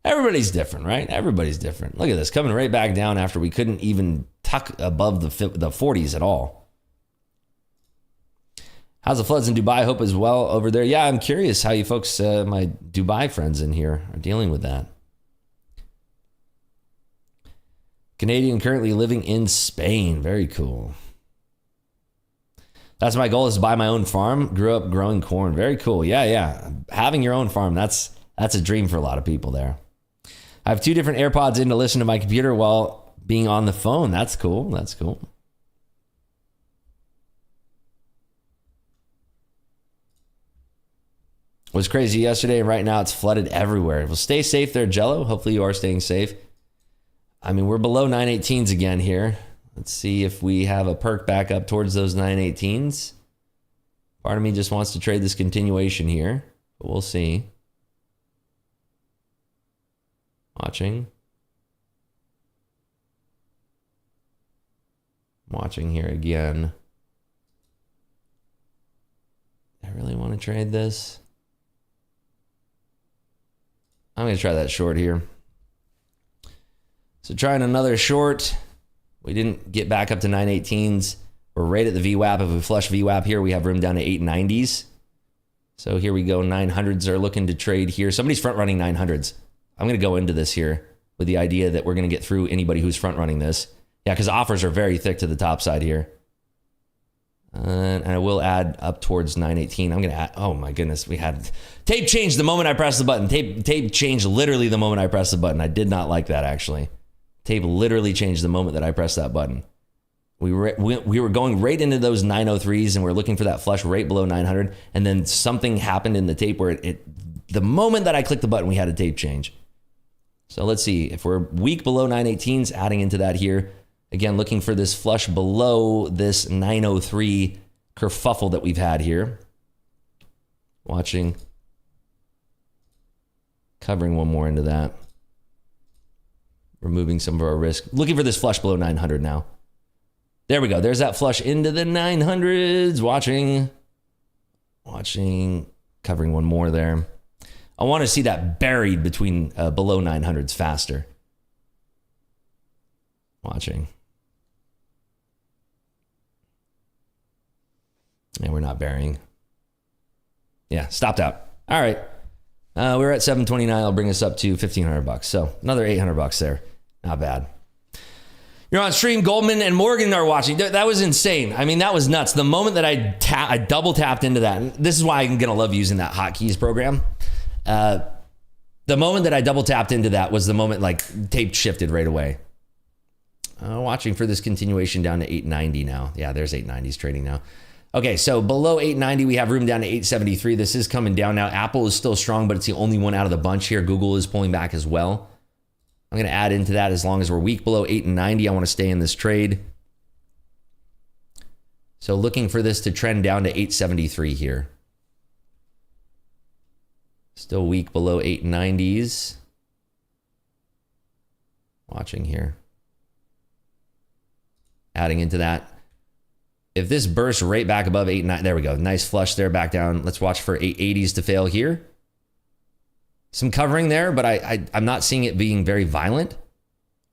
[SPEAKER 1] Everybody's different, right? Everybody's different. Look at this, coming right back down after we couldn't even tuck above the 40s at all. How's the floods in Dubai? Hope as well over there. Yeah, I'm curious how you folks, my Dubai friends in here, are dealing with that. Canadian currently living in Spain. Very cool. That's my goal, is to buy my own farm. Grew up growing corn. Very cool. Yeah. Having your own farm, that's a dream for a lot of people there. I have 2 different AirPods in to listen to my computer while being on the phone. That's cool. That's cool. It was crazy yesterday, and right now it's flooded everywhere. Well, stay safe there, Jello. Hopefully you are staying safe. I mean, we're below 918s again here. Let's see if we have a perk back up towards those 918s. Part of me just wants to trade this continuation here, but we'll see. Watching here again. I really want to trade this. I'm going to try that short here. So trying another short. We didn't get back up to 918s. We're right at the VWAP. If we flush VWAP here, we have room down to 890s. So here we go. 900s are looking to trade here. Somebody's front running 900s. I'm going to go into this here with the idea that we're going to get through anybody who's front running this. Yeah, because offers are very thick to the top side here. And I will add up towards 918. I'm going to add, oh my goodness, we had tape change the moment I pressed the button. Tape changed literally the moment I pressed the button. I did not like that, actually. Tape literally changed the moment that I pressed that button. We were going right into those 903s, and we're looking for that flush right below 900. And then something happened in the tape where the moment that I clicked the button, we had a tape change. So let's see if we're weak below 918s, adding into that here. Again, looking for this flush below this 903 kerfuffle that we've had here. Watching. Covering one more into that. Removing some of our risk. Looking for this flush below 900 now. There we go. There's that flush into the 900s. Watching. Covering one more there. I want to see that buried between below 900s faster. Watching. And we're not burying. Yeah, stopped out. All right. We're at 729. I'll bring us up to $1,500. So another $800 there. Not bad. You're on stream. Goldman and Morgan are watching. That was insane. I mean, that was nuts. The moment that I double tapped into that, and this is why I'm going to love using that hotkeys program. The moment that I double tapped into that was the moment like tape shifted right away. Watching for this continuation down to 890 now. Yeah, there's 890s trading now. Okay, so below 890, we have room down to 873. This is coming down now. Apple is still strong, but it's the only one out of the bunch here. Google is pulling back as well. I'm going to add into that as long as we're weak below 890. I want to stay in this trade. So looking for this to trend down to 873 here. Still weak below 890s. Watching here. Adding into that. If this bursts right back above 890, there we go. Nice flush there, back down. Let's watch for 880s to fail here. Some covering there, but I'm not seeing it being very violent.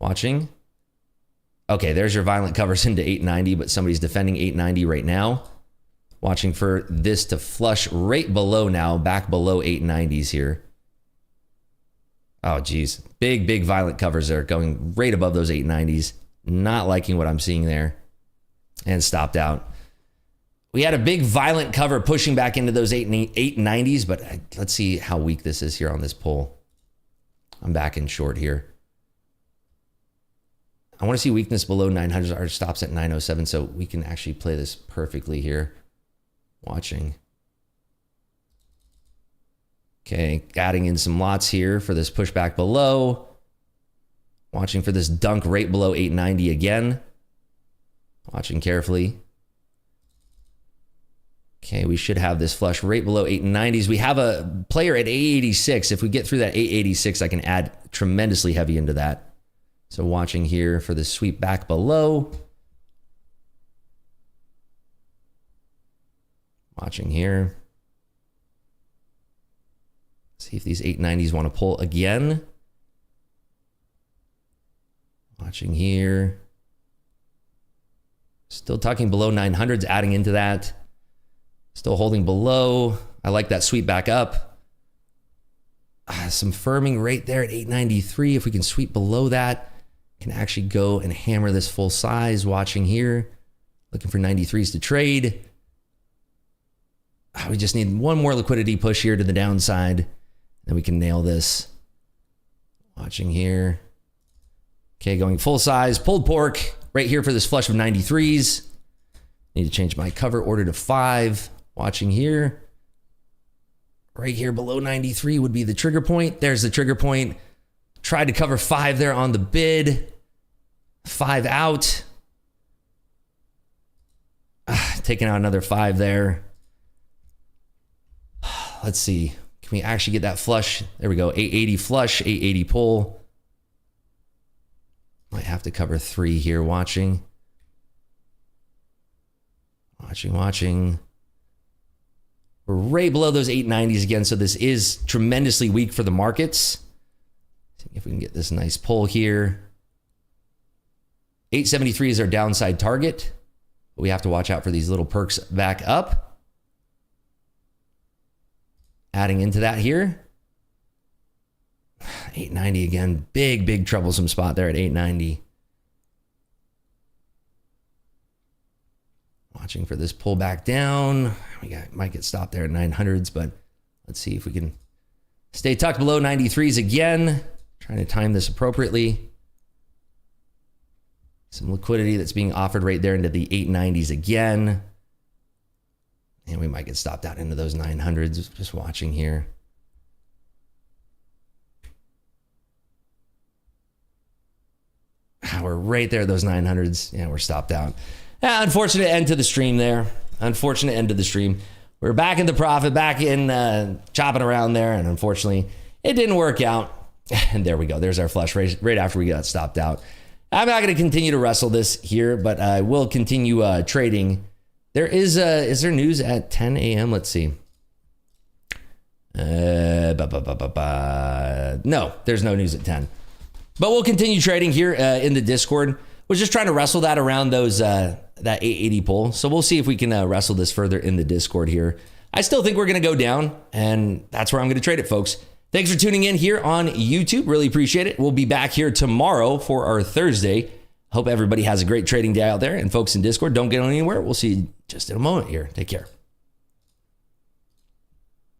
[SPEAKER 1] Watching. Okay, there's your violent covers into 890, but somebody's defending 890 right now. Watching for this to flush right below now, back below 890s here. Oh, geez. Big violent covers there, going right above those 890s. Not liking what I'm seeing there. And stopped out. We had a big violent cover pushing back into those 890s, but let's see how weak this is here on this pull. I'm back in short here. I want to see weakness below 900. Our stops at 907, so we can actually play this perfectly here. Watching. Okay, adding in some lots here for this pushback below. Watching for this dunk right below 890 again. Watching carefully. Okay, we should have this flush right below 890s. We have a player at 886. If we get through that 886, I can add tremendously heavy into that. So watching here for the sweep back below. Watching here. See if these 890s want to pull again. Watching here. Still tucking below 900s, adding into that. Still holding below. I like that sweep back up. Some firming right there at 893. If we can sweep below that, can actually go and hammer this full size. Watching here. Looking for 93s to trade. We just need one more liquidity push here to the downside. Then we can nail this. Watching here. Okay, going full size. Pulled pork right here for this flush of 93s. Need to change my cover order to 5. Watching here. Right here below 93 would be the trigger point. There's the trigger point. Tried to cover 5 there on the bid. 5 out. Taking out another 5 there. Let's see. Can we actually get that flush? There we go. 880 flush, 880 pull. Might have to cover 3 here. Watching. Watching. We're right below those 890s again, so this is tremendously weak for the markets. See if we can get this nice pull here. 873 is our downside target. But we have to watch out for these little perks back up. Adding into that here. 890 again. Big troublesome spot there at 890. Watching for this pull back down. Might get stopped there at 900s, but let's see if we can stay tucked below 93s again. Trying to time this appropriately. Some liquidity that's being offered right there into the 890s again. And we might get stopped out into those 900s. Just watching here. We're right there at those 900s. Yeah, we're stopped out. Unfortunate end to the stream there. Unfortunate end to the stream. We're back in the profit, back in chopping around there, and unfortunately, it didn't work out. And there we go. There's our flush right after we got stopped out. I'm not going to continue to wrestle this here, but I will continue trading. There is there news at 10 a.m.? Let's see. No, there's no news at 10. But we'll continue trading here in the Discord. Was just trying to wrestle that around those that 880 pull. So we'll see if we can wrestle this further in the Discord here. I still think we're going to go down, and that's where I'm going to trade it, folks. Thanks for tuning in here on YouTube. Really appreciate it. We'll be back here tomorrow for our Thursday. Hope everybody has a great trading day out there. And folks in Discord, don't get anywhere. We'll see you just in a moment here. Take care.